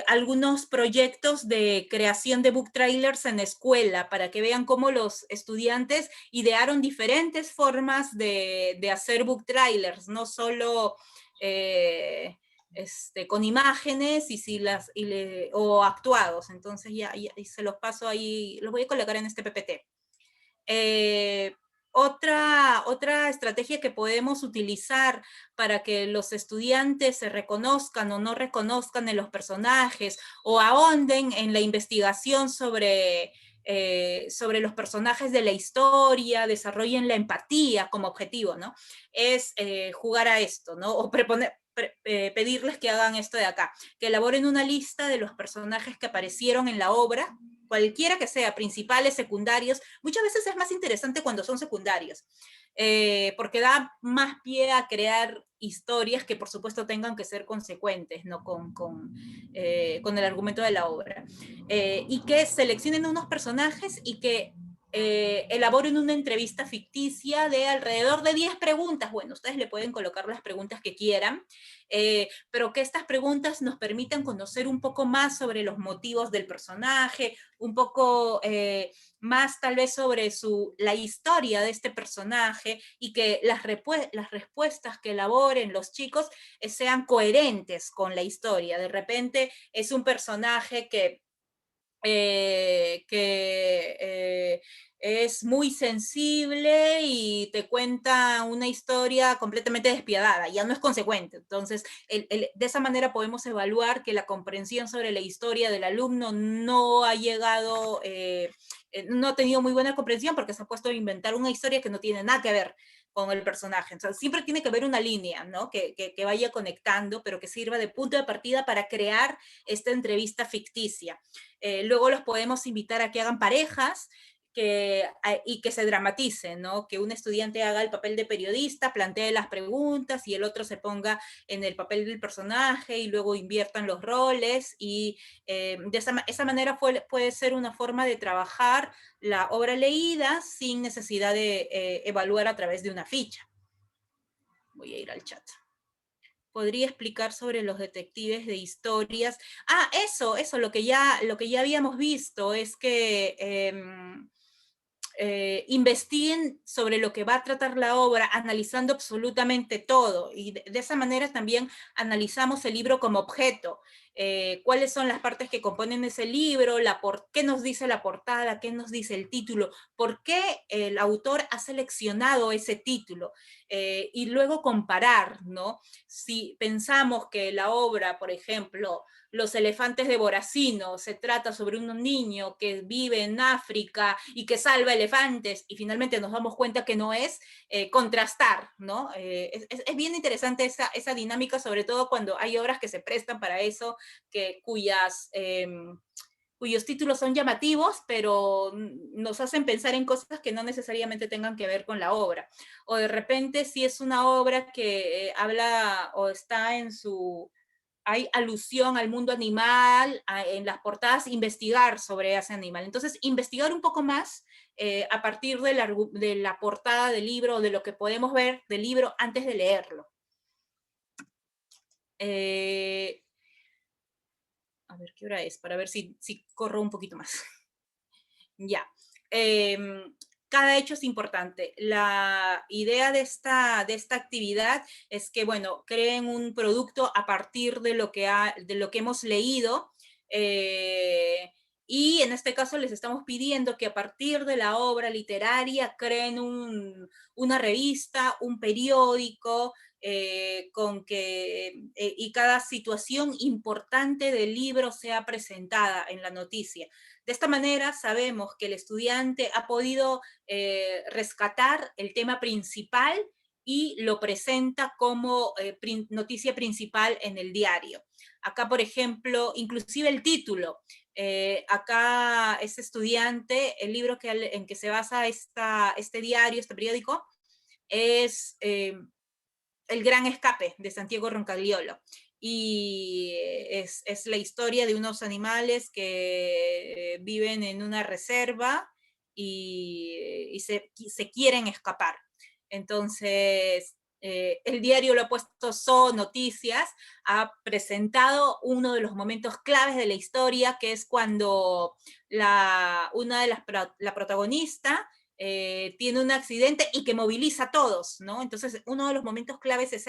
algunos proyectos de creación de book trailers en escuela, para que vean cómo los estudiantes idearon diferentes formas de hacer book trailers, no solo con imágenes o actuados. Entonces ya se los paso ahí, los voy a colocar en este PPT. Otra estrategia que podemos utilizar para que los estudiantes se reconozcan o no reconozcan en los personajes, o ahonden en la investigación sobre los personajes de la historia, desarrollen la empatía como objetivo, ¿no? Es jugar a esto, ¿no? O pedirles que hagan esto de acá, que elaboren una lista de los personajes que aparecieron en la obra, cualquiera que sea, principales, secundarios. Muchas veces es más interesante cuando son secundarios, porque da más pie a crear historias que por supuesto tengan que ser consecuentes, ¿no? con el argumento de la obra. Y que seleccionen unos personajes y que elaboren una entrevista ficticia de alrededor de 10 preguntas. Bueno, ustedes le pueden colocar las preguntas que quieran, pero que estas preguntas nos permitan conocer un poco más sobre los motivos del personaje, un poco más tal vez sobre la historia de este personaje, y que las respuestas que elaboren los chicos sean coherentes con la historia. De repente es un personaje que es muy sensible y te cuenta una historia completamente despiadada, ya no es consecuente. Entonces, de esa manera podemos evaluar que la comprensión sobre la historia del alumno no ha llegado, no ha tenido muy buena comprensión, porque se ha puesto a inventar una historia que no tiene nada que ver con el personaje. Entonces, siempre tiene que haber una línea, ¿no? que vaya conectando, pero que sirva de punto de partida para crear esta entrevista ficticia. Luego los podemos invitar a que hagan parejas y que se dramaticen, ¿no? Que un estudiante haga el papel de periodista, plantee las preguntas, y el otro se ponga en el papel del personaje, y luego inviertan los roles, y de esa manera puede ser una forma de trabajar la obra leída sin necesidad de evaluar a través de una ficha. Voy a ir al chat. podría explicar sobre los detectives de historias. Ah, eso, lo que ya habíamos visto es que investiguen sobre lo que va a tratar la obra, analizando absolutamente todo, y de esa manera también analizamos el libro como objeto. Cuáles son las partes que componen ese libro, qué nos dice la portada, qué nos dice el título, por qué el autor ha seleccionado ese título, y luego comparar, ¿no? Si pensamos que la obra, por ejemplo, Los elefantes de Boracino, se trata sobre un niño que vive en África y que salva elefantes, y finalmente nos damos cuenta que no es, contrastar, ¿no? Es bien interesante esa dinámica, sobre todo cuando hay obras que se prestan para eso, cuyos títulos son llamativos, pero nos hacen pensar en cosas que no necesariamente tengan que ver con la obra. O de repente, si es una obra que habla o está hay alusión al mundo animal, en las portadas, investigar sobre ese animal. Entonces, investigar un poco más a partir de la portada del libro, o de lo que podemos ver del libro antes de leerlo. A ver, ¿qué hora es? Para ver si corro un poquito más. Ya. Cada hecho es importante. La idea de esta actividad es que, bueno, creen un producto a partir de lo que hemos leído, y en este caso les estamos pidiendo que a partir de la obra literaria creen una revista, un periódico, y cada situación importante del libro sea presentada en la noticia. De esta manera sabemos que el estudiante ha podido rescatar el tema principal y lo presenta como noticia principal en el diario. Acá, por ejemplo, inclusive el título. Acá este estudiante, el libro en que se basa este diario, este periódico, es El Gran Escape, de Santiago Roncagliolo. Y es la historia de unos animales que viven en una reserva y se quieren escapar. Entonces, el diario lo ha puesto Noticias, ha presentado uno de los momentos claves de la historia, que es cuando la protagonista tiene un accidente y que moviliza a todos, ¿no? Entonces, uno de los momentos claves es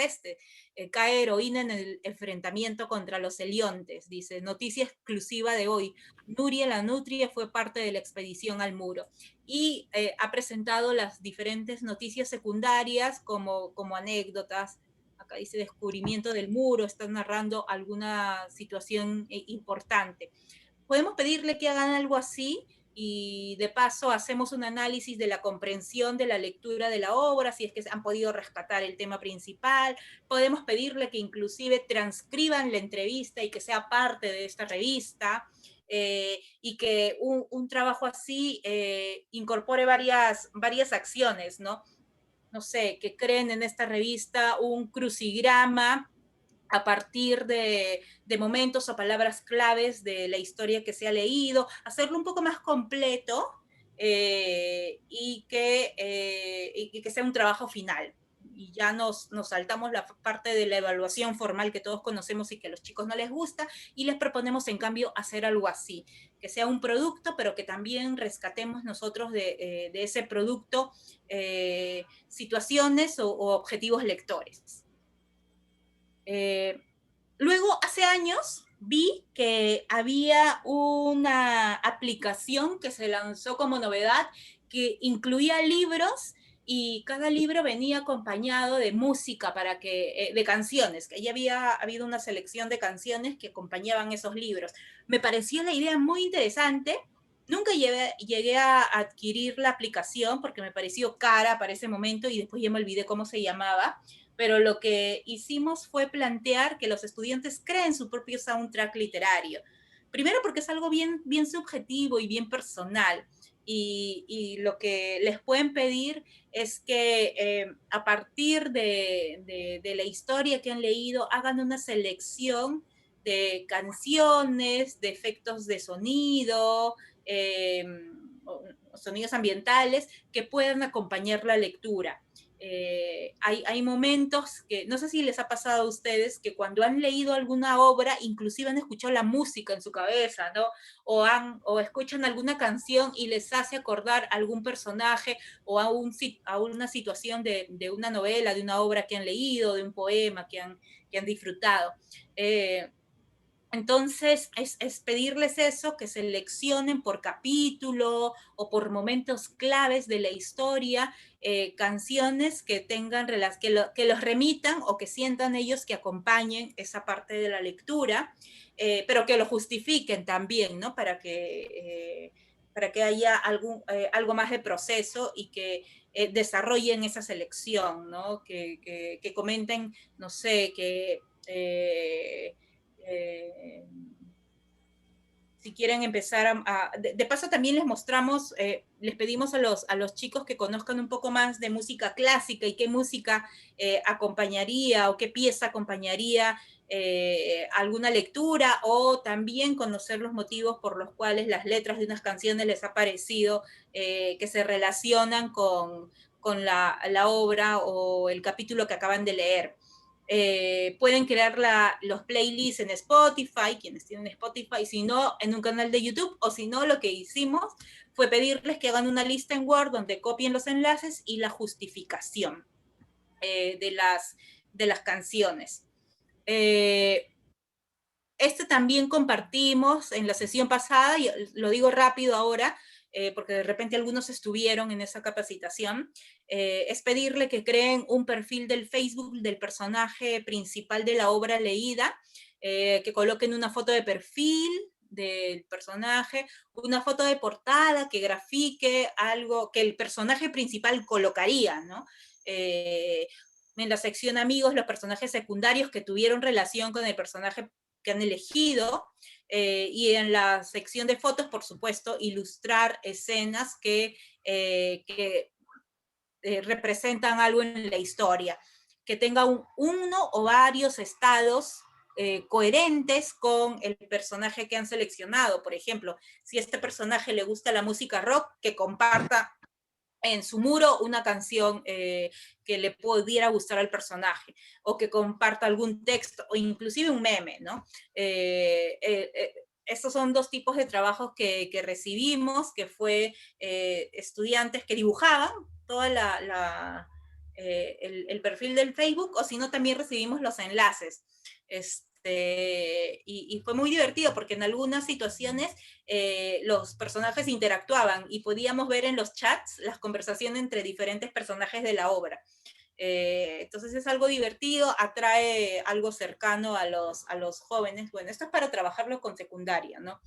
cae heroína en el enfrentamiento contra los eliontes, dice, noticia exclusiva de hoy, Nuria la Nutria fue parte de la expedición al muro, y ha presentado las diferentes noticias secundarias como anécdotas. Acá dice descubrimiento del muro, está narrando alguna situación importante. Podemos pedirle que hagan algo así, y de paso hacemos un análisis de la comprensión de la lectura de la obra, si es que han podido rescatar el tema principal. Podemos pedirle que inclusive transcriban la entrevista y que sea parte de esta revista, y que un trabajo así incorpore varias acciones, ¿no? No sé, que creen en esta revista un crucigrama a partir de momentos o palabras claves de la historia que se ha leído, hacerlo un poco más completo, y que sea un trabajo final. Y ya nos saltamos la parte de la evaluación formal que todos conocemos y que a los chicos no les gusta, y les proponemos en cambio hacer algo así, que sea un producto, pero que también rescatemos nosotros de ese producto situaciones o objetivos lectores. Luego, hace años, vi que había una aplicación que se lanzó como novedad, que incluía libros, y cada libro venía acompañado de música de canciones, que ya había habido una selección de canciones que acompañaban esos libros. Me pareció la idea muy interesante. Nunca llegué a adquirir la aplicación porque me pareció cara para ese momento y después ya me olvidé cómo se llamaba. Pero lo que hicimos fue plantear que los estudiantes creen su propio soundtrack literario. Primero porque es algo bien subjetivo y bien personal. Y lo que les pueden pedir es que a partir de la historia que han leído, hagan una selección de canciones, de efectos de sonido, sonidos ambientales que puedan acompañar la lectura. hay momentos que, no sé si les ha pasado a ustedes, que cuando han leído alguna obra, inclusive han escuchado la música en su cabeza, ¿no? O escuchan alguna canción y les hace acordar a algún personaje o a una situación de una novela, de una obra que han leído, de un poema que han disfrutado. Entonces, es pedirles eso, que seleccionen por capítulo o por momentos claves de la historia, canciones que tengan, que los remitan o que sientan ellos que acompañen esa parte de la lectura, pero que lo justifiquen también, ¿no? Para que haya algo más de proceso y que desarrollen esa selección, ¿no? Que comenten, no sé, que... si quieren empezar de paso también les mostramos, les pedimos a los chicos que conozcan un poco más de música clásica y qué música acompañaría o qué pieza acompañaría alguna lectura, o también conocer los motivos por los cuales las letras de unas canciones les ha parecido que se relacionan con la obra o el capítulo que acaban de leer. Pueden crear los playlists en Spotify, quienes tienen Spotify, si no, en un canal de YouTube, o si no, lo que hicimos fue pedirles que hagan una lista en Word donde copien los enlaces y la justificación de las canciones. También compartimos en la sesión pasada, y lo digo rápido ahora, porque de repente algunos estuvieron en esa capacitación, es pedirle que creen un perfil del Facebook del personaje principal de la obra leída, que coloquen una foto de perfil del personaje, una foto de portada que grafique algo que el personaje principal colocaría, ¿no? En la sección amigos, los personajes secundarios que tuvieron relación con el personaje que han elegido, y en la sección de fotos, por supuesto, ilustrar escenas que representan algo en la historia, que tenga uno o varios estados coherentes con el personaje que han seleccionado. Por ejemplo, si a este personaje le gusta la música rock, que comparta en su muro una canción que le pudiera gustar al personaje, o que comparta algún texto, o inclusive un meme, ¿no? Estos son dos tipos de trabajos que recibimos, que fue estudiantes que dibujaban todo el perfil del Facebook, o si no, también recibimos los enlaces. Y fue muy divertido porque en algunas situaciones los personajes interactuaban y podíamos ver en los chats las conversaciones entre diferentes personajes de la obra. Entonces es algo divertido, atrae algo cercano a los jóvenes. Bueno, esto es para trabajarlo con secundaria, ¿no?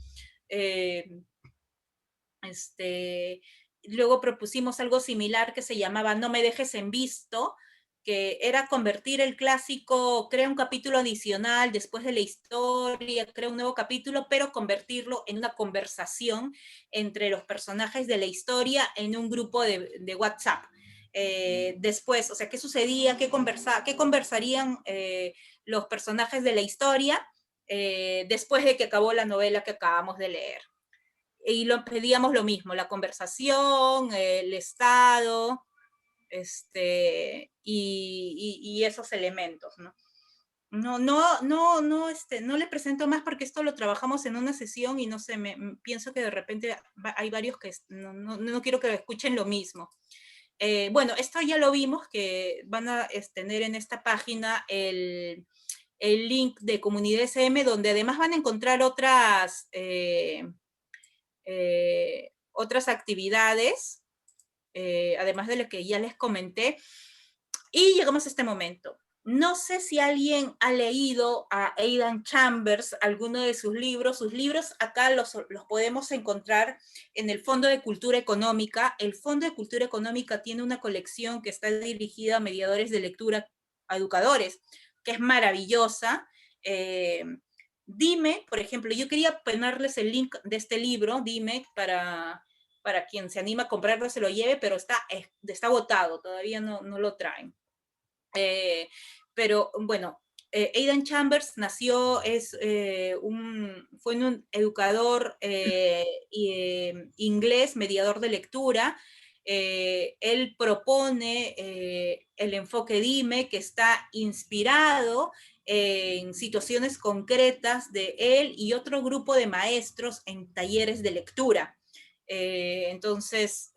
Luego propusimos algo similar que se llamaba No me dejes en visto, que era convertir el clásico, crea un capítulo adicional después de la historia, crea un nuevo capítulo, pero convertirlo en una conversación entre los personajes de la historia en un grupo de WhatsApp. Después, o sea, ¿qué sucedía? ¿Qué conversarían los personajes de la historia después de que acabó la novela que acabamos de leer? Y pedíamos lo mismo, la conversación, el estado, y esos elementos, ¿no? No le presento más porque esto lo trabajamos en una sesión y no sé, pienso que de repente hay varios que no quiero que escuchen lo mismo. Bueno, esto ya lo vimos, que van a tener en esta página el link de Comunidad SM, donde además van a encontrar otras actividades, además de lo que ya les comenté. Y llegamos a este momento. No sé si alguien ha leído a Aidan Chambers, alguno de sus libros. Sus libros acá los podemos encontrar en el Fondo de Cultura Económica. El Fondo de Cultura Económica tiene una colección que está dirigida a mediadores de lectura, a educadores, que es maravillosa. Dime, por ejemplo, yo quería ponerles el link de este libro, Dime, para quien se anima a comprarlo se lo lleve, pero está agotado, todavía no lo traen. Pero bueno, Aidan Chambers nació, fue un educador inglés, mediador de lectura, Él propone el enfoque DIME, que está inspirado en situaciones concretas de él y otro grupo de maestros en talleres de lectura. Entonces,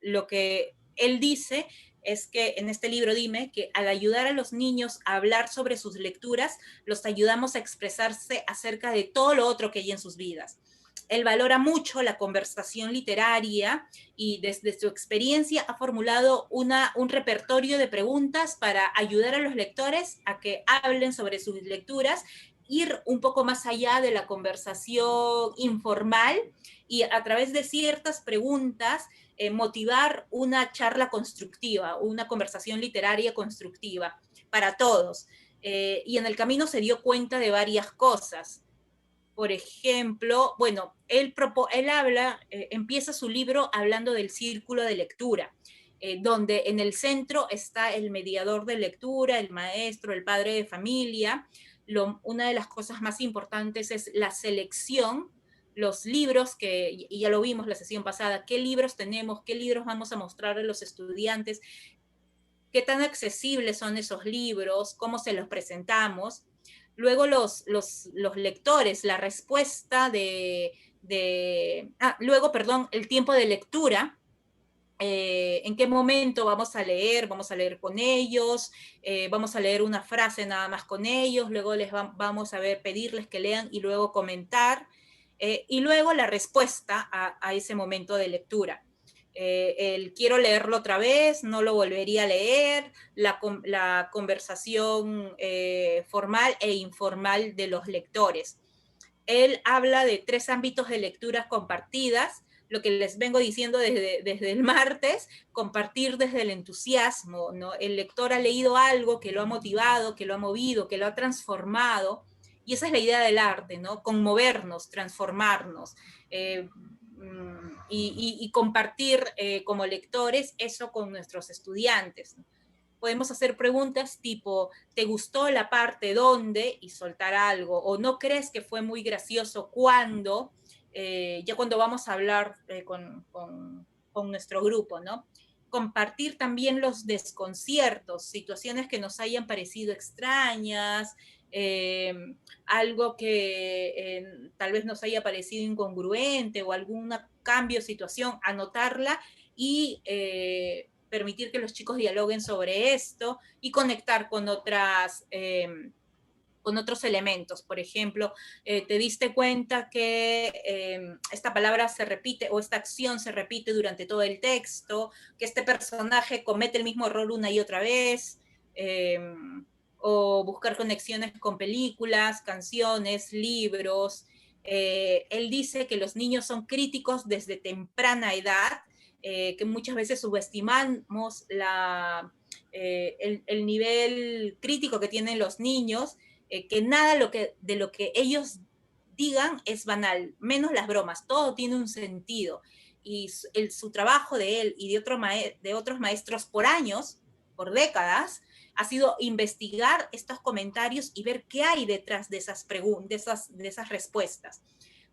lo que él dice es que en este libro Dime, que al ayudar a los niños a hablar sobre sus lecturas, los ayudamos a expresarse acerca de todo lo otro que hay en sus vidas. Él valora mucho la conversación literaria y desde su experiencia ha formulado un repertorio de preguntas para ayudar a los lectores a que hablen sobre sus lecturas, ir un poco más allá de la conversación informal y a través de ciertas preguntas motivar una charla constructiva, una conversación literaria constructiva para todos. Y en el camino se dio cuenta de varias cosas. Por ejemplo, bueno, él empieza su libro hablando del círculo de lectura, donde en el centro está el mediador de lectura, el maestro, el padre de familia. Una de las cosas más importantes es la selección, los libros y ya lo vimos la sesión pasada, qué libros tenemos, qué libros vamos a mostrar a los estudiantes, qué tan accesibles son esos libros, cómo se los presentamos. Luego los lectores, la respuesta luego, el tiempo de lectura, en qué momento vamos a leer con ellos, vamos a leer una frase nada más con ellos, luego vamos a pedirles que lean y luego comentar, y luego la respuesta a ese momento de lectura. El quiero leerlo otra vez, no lo volvería a leer, la conversación formal e informal de los lectores. Él habla de 3 ámbitos de lecturas compartidas, lo que les vengo diciendo desde el martes, compartir desde el entusiasmo, ¿no? El lector ha leído algo que lo ha motivado, que lo ha movido, que lo ha transformado, y esa es la idea del arte, ¿no? Conmovernos, transformarnos, y compartir como lectores eso con nuestros estudiantes. Podemos hacer preguntas tipo, ¿te gustó la parte dónde? Y soltar algo, o ¿no crees que fue muy gracioso cuando? Ya cuando vamos a hablar con nuestro grupo, ¿no? Compartir también los desconciertos, situaciones que nos hayan parecido extrañas, algo que tal vez nos haya parecido incongruente o algún cambio de situación, anotarla y permitir que los chicos dialoguen sobre esto y conectar con otros elementos. Por ejemplo, te diste cuenta que esta palabra se repite o esta acción se repite durante todo el texto, que este personaje comete el mismo error una y otra vez, o buscar conexiones con películas, canciones, libros. Él dice que los niños son críticos desde temprana edad, que muchas veces subestimamos el nivel crítico que tienen los niños, que nada de lo que ellos digan es banal, menos las bromas, todo tiene un sentido. Y su trabajo de él y de otros maestros por años, por décadas, ha sido investigar estos comentarios y ver qué hay detrás de esas preguntas, de esas respuestas.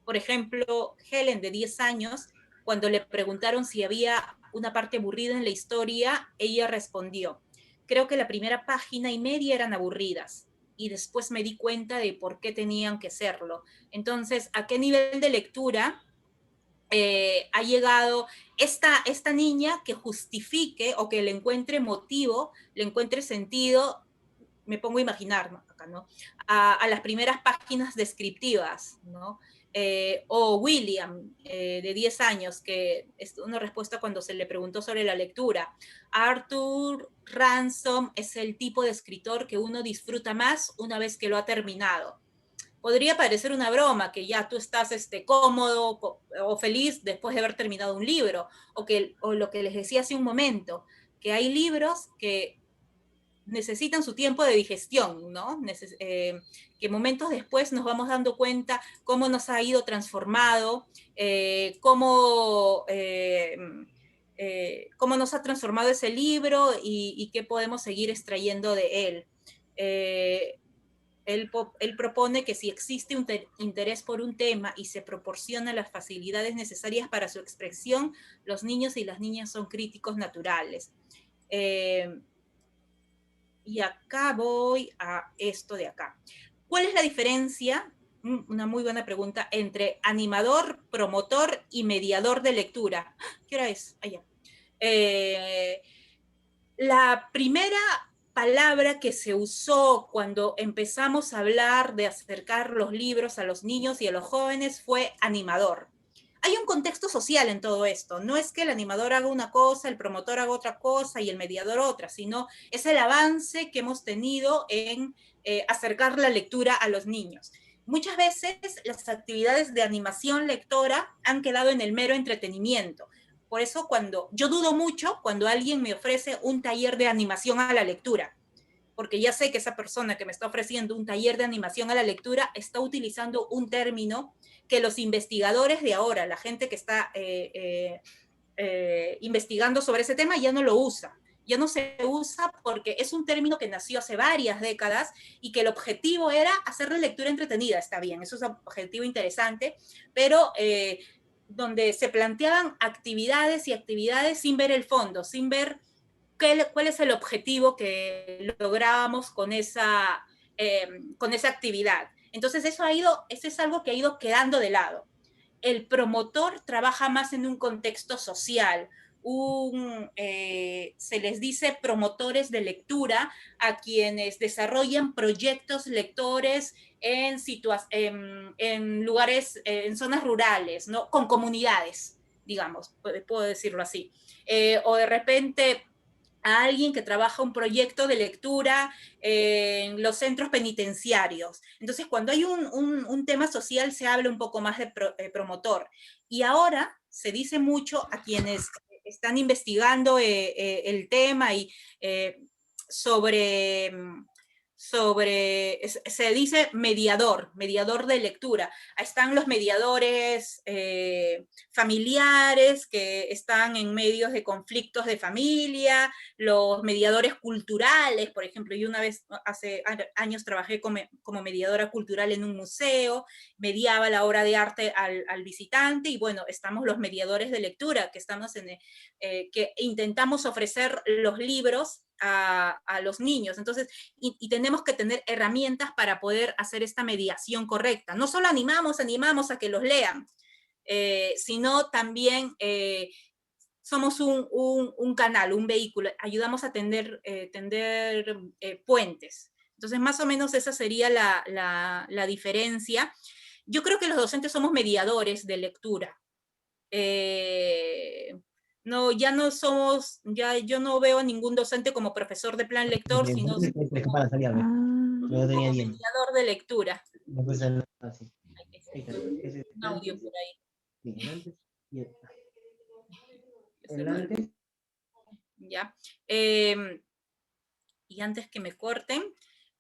Por ejemplo, Helen, de 10 años, cuando le preguntaron si había una parte aburrida en la historia, ella respondió, creo que la primera página y media eran aburridas, y después me di cuenta de por qué tenían que serlo. Entonces, ¿a qué nivel de lectura ha llegado esta niña que justifique o que le encuentre motivo, le encuentre sentido? Me pongo a imaginar, ¿no? Acá, ¿no? A las primeras páginas descriptivas, ¿no? O William, de 10 años, que es una respuesta cuando se le preguntó sobre la lectura. Arthur Ransom es el tipo de escritor que uno disfruta más una vez que lo ha terminado. Podría parecer una broma, que ya tú estás cómodo o feliz después de haber terminado un libro, o lo que les decía hace un momento, que hay libros que necesitan su tiempo de digestión, ¿no? Que momentos después nos vamos dando cuenta cómo nos ha ido transformado, cómo nos ha transformado ese libro y qué podemos seguir extrayendo de él. Él propone que si existe un interés por un tema y se proporcionan las facilidades necesarias para su expresión, los niños y las niñas son críticos naturales. Y acá voy a esto de acá. ¿Cuál es la diferencia? Una muy buena pregunta, entre animador, promotor y mediador de lectura. ¿Qué hora es? Allá. La primera palabra que se usó cuando empezamos a hablar de acercar los libros a los niños y a los jóvenes fue animador. Hay un contexto social en todo esto. No es que el animador haga una cosa, el promotor haga otra cosa y el mediador otra, sino es el avance que hemos tenido en acercar la lectura a los niños. Muchas veces las actividades de animación lectora han quedado en el mero entretenimiento. Por eso yo dudo mucho cuando alguien me ofrece un taller de animación a la lectura, porque ya sé que esa persona que me está ofreciendo un taller de animación a la lectura está utilizando un término que los investigadores de ahora, la gente que está investigando sobre ese tema, ya no lo usa. Ya no se usa porque es un término que nació hace varias décadas y que el objetivo era hacer la lectura entretenida. Está bien, eso es un objetivo interesante, pero donde se planteaban actividades y actividades sin ver el fondo, sin ver cuál es el objetivo que lográbamos con esa actividad. Entonces eso es algo que ha ido quedando de lado. El promotor trabaja más en un contexto social. Se les dice promotores de lectura a quienes desarrollan proyectos lectores en lugares, en zonas rurales, ¿no? Con comunidades, digamos, puedo decirlo así. O de repente a alguien que trabaja un proyecto de lectura en los centros penitenciarios. Entonces, cuando hay un tema social, se habla un poco más de promotor. Y ahora se dice mucho a quienes están investigando el tema y se dice mediador de lectura. Ahí están los mediadores familiares que están en medios de conflictos de familia, los mediadores culturales, por ejemplo, yo una vez, hace años trabajé como mediadora cultural en un museo, mediaba la obra de arte al visitante, y bueno, estamos los mediadores de lectura, que estamos que intentamos ofrecer los libros a los niños. Entonces, y tenemos que tener herramientas para poder hacer esta mediación correcta. No solo animamos a que los lean, sino también somos un canal, un vehículo, ayudamos a tender puentes. Entonces, más o menos esa sería la diferencia. Yo creo que los docentes somos mediadores de lectura. No, ya no somos, yo no veo a ningún docente como profesor de plan lector, sino como mediador de lectura. Un audio por ahí. Ya. Y antes que me corten,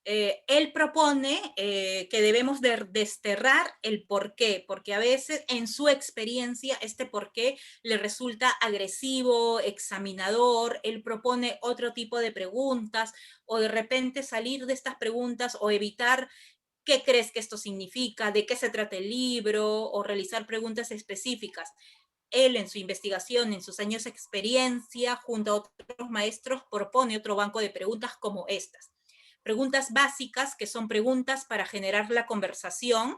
él propone que debemos desterrar el porqué, porque a veces en su experiencia este porqué le resulta agresivo, examinador. Él propone otro tipo de preguntas, o de repente salir de estas preguntas o evitar qué crees que esto significa, de qué se trata el libro, o realizar preguntas específicas. Él en su investigación, en sus años de experiencia, junto a otros maestros, propone otro banco de preguntas como estas. Preguntas básicas, que son preguntas para generar la conversación.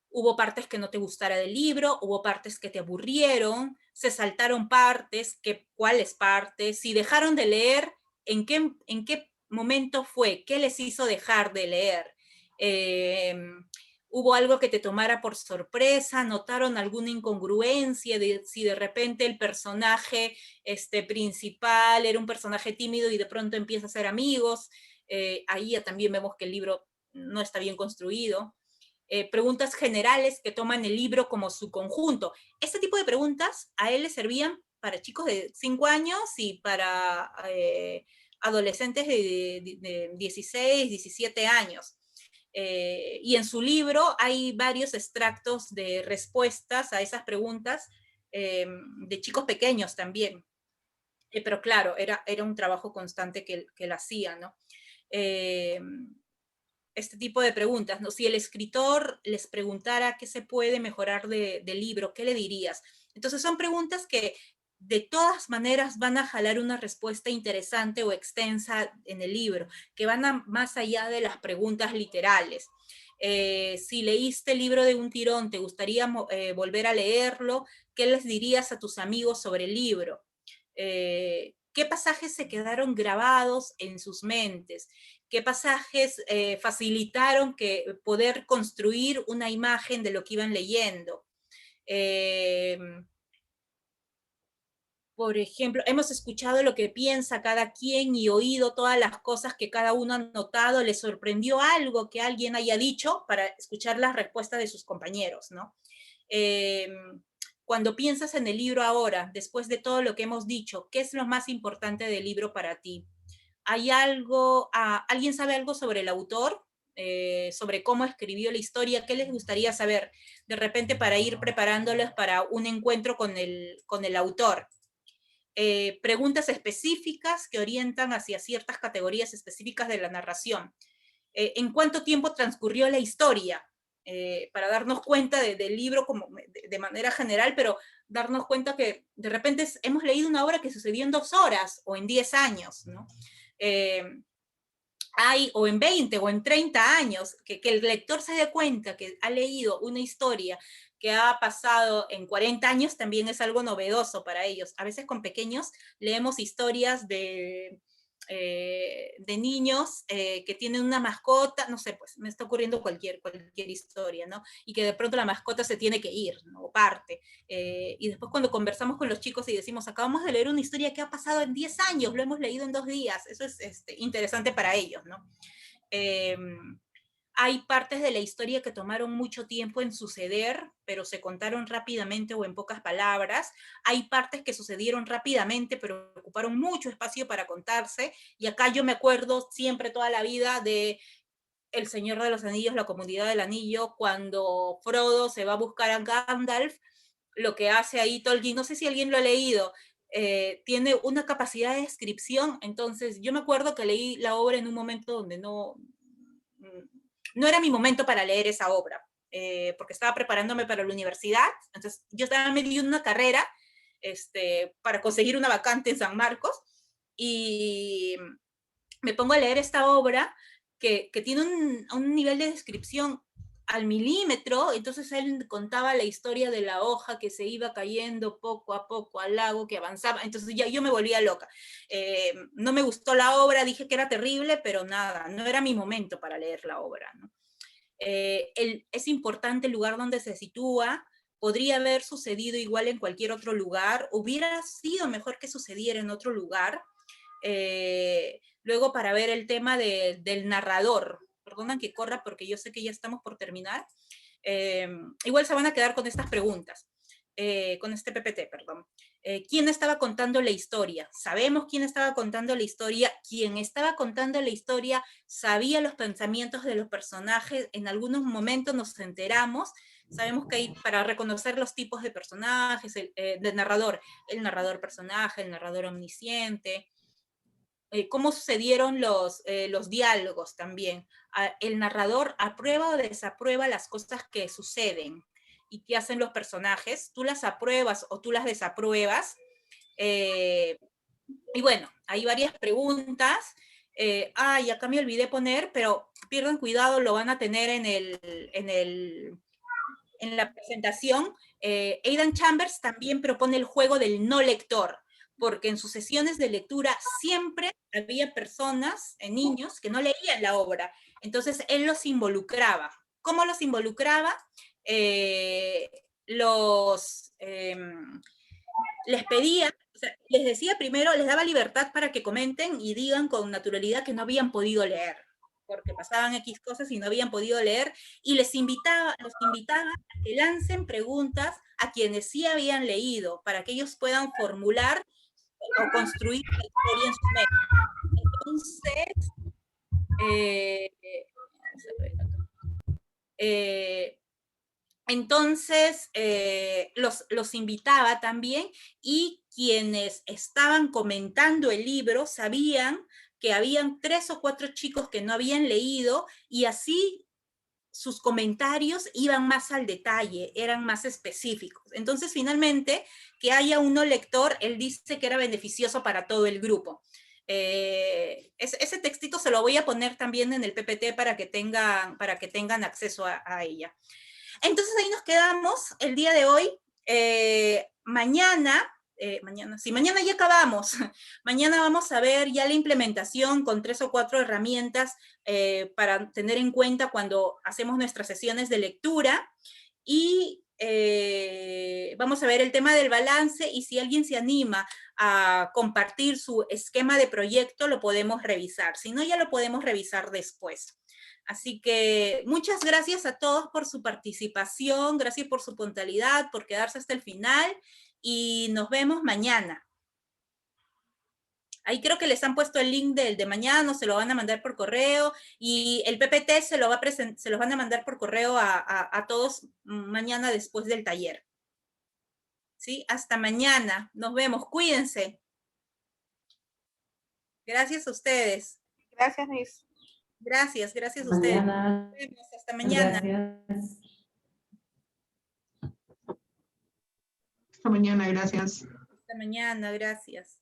Hubo partes que no te gustara del libro, hubo partes que te aburrieron, se saltaron partes, ¿cuáles partes? Si dejaron de leer, ¿en qué momento fue? ¿Qué les hizo dejar de leer? ¿Hubo algo que te tomara por sorpresa? ¿Notaron alguna incongruencia si de repente el personaje principal era un personaje tímido y de pronto empieza a ser amigos? Ahí ya también vemos que el libro no está bien construido. Preguntas generales que toman el libro como su conjunto. Este tipo de preguntas a él le servían para chicos de 5 años y para adolescentes de 16, 17 años. Y en su libro hay varios extractos de respuestas a esas preguntas de chicos pequeños también. Pero claro, era un trabajo constante que él hacía, ¿no? este tipo de preguntas, ¿no? Si el escritor les preguntara qué se puede mejorar del libro, ¿qué le dirías? Entonces son preguntas que de todas maneras van a jalar una respuesta interesante o extensa en el libro, que van más allá de las preguntas literales. Si leíste el libro de un tirón, ¿te gustaría volver a leerlo? ¿Qué les dirías a tus amigos sobre el libro? ¿Qué pasajes se quedaron grabados en sus mentes? ¿Qué pasajes facilitaron poder construir una imagen de lo que iban leyendo? Por ejemplo, hemos escuchado lo que piensa cada quien y oído todas las cosas que cada uno ha notado. ¿Les sorprendió algo que alguien haya dicho para escuchar las respuestas de sus compañeros, ¿no? Cuando piensas en el libro ahora, después de todo lo que hemos dicho, ¿qué es lo más importante del libro para ti? ¿Hay algo, alguien sabe algo sobre el autor? Sobre cómo escribió la historia, ¿qué les gustaría saber? De repente para ir preparándolos para un encuentro con el autor. Preguntas específicas que orientan hacia ciertas categorías específicas de la narración. ¿En cuánto tiempo transcurrió la historia? Para darnos cuenta del libro como de manera general, pero darnos cuenta que de repente hemos leído una obra que sucedió en 2 horas o en 10 años, ¿no? O en 20 o en 30 años, que el lector se dé cuenta que ha leído una historia que ha pasado en 40 años también es algo novedoso para ellos. A veces con pequeños leemos historias de niños que tienen una mascota, no sé, pues me está ocurriendo cualquier historia, ¿no? Y que de pronto la mascota se tiene que ir, ¿no? O parte. Y después cuando conversamos con los chicos y decimos, acabamos de leer una historia que ha pasado en 10 años, lo hemos leído en 2 días, eso es interesante para ellos, ¿no? Hay partes de la historia que tomaron mucho tiempo en suceder, pero se contaron rápidamente o en pocas palabras. Hay partes que sucedieron rápidamente, pero ocuparon mucho espacio para contarse. Y acá yo me acuerdo siempre toda la vida de El Señor de los Anillos, la Comunidad del Anillo, cuando Frodo se va a buscar a Gandalf, lo que hace ahí Tolkien, no sé si alguien lo ha leído, tiene una capacidad de descripción. Entonces yo me acuerdo que leí la obra en un momento donde no era mi momento para leer esa obra, porque estaba preparándome para la universidad. Entonces yo estaba medio en una carrera para conseguir una vacante en San Marcos, y me pongo a leer esta obra que tiene un nivel de descripción al milímetro. Entonces él contaba la historia de la hoja que se iba cayendo poco a poco al lago, que avanzaba. Entonces ya yo me volvía loca. No me gustó la obra, dije que era terrible, pero nada, no era mi momento para leer la obra, ¿no? Es importante el lugar donde se sitúa. Podría haber sucedido igual en cualquier otro lugar, hubiera sido mejor que sucediera en otro lugar. Luego, para ver el tema del narrador, perdonan que corra porque yo sé que ya estamos por terminar, igual se van a quedar con estas preguntas, con este PPT, perdón. ¿Quién estaba contando la historia? Sabemos quién estaba contando la historia. Quien estaba contando la historia sabía los pensamientos de los personajes. En algunos momentos nos enteramos. Sabemos que hay, para reconocer los tipos de personajes, del narrador, el narrador personaje, el narrador omnisciente, cómo sucedieron los diálogos también. El narrador aprueba o desaprueba las cosas que suceden y que hacen los personajes. Tú las apruebas o tú las desapruebas. Y bueno, hay varias preguntas. Acá me olvidé poner, pero pierdan cuidado, lo van a tener en la presentación. Aidan Chambers también propone el juego del no lector, porque en sus sesiones de lectura siempre había personas, niños, que no leían la obra. Entonces él los involucraba. ¿Cómo los involucraba? Les pedía, o sea, les decía primero, les daba libertad para que comenten y digan con naturalidad que no habían podido leer, porque pasaban X cosas y no habían podido leer, y los invitaba a que lancen preguntas a quienes sí habían leído, para que ellos puedan formular o construir la historia en sus mentes. Entonces, los invitaba también, y quienes estaban comentando el libro sabían que habían 3 o 4 chicos que no habían leído y así sus comentarios iban más al detalle, eran más específicos. Entonces, finalmente, que haya uno lector, él dice que era beneficioso para todo el grupo. Ese textito se lo voy a poner también en el PPT para que tengan acceso a ella. Entonces, ahí nos quedamos el día de hoy. Mañana ya acabamos. Mañana vamos a ver ya la implementación con 3 o 4 herramientas para tener en cuenta cuando hacemos nuestras sesiones de lectura. Y vamos a ver el tema del balance y si alguien se anima a compartir su esquema de proyecto, lo podemos revisar. Si no, ya lo podemos revisar después. Así que muchas gracias a todos por su participación, gracias por su puntualidad, por quedarse hasta el final y nos vemos mañana. Ahí creo que les han puesto el link del de mañana, no se lo van a mandar por correo y el PPT se los van a mandar por correo a todos mañana después del taller. ¿Sí? Hasta mañana. Nos vemos. Cuídense. Gracias a ustedes. Gracias, Miss. Gracias a ustedes. Nos vemos. Hasta mañana. Gracias. Hasta mañana, gracias. Hasta mañana, gracias.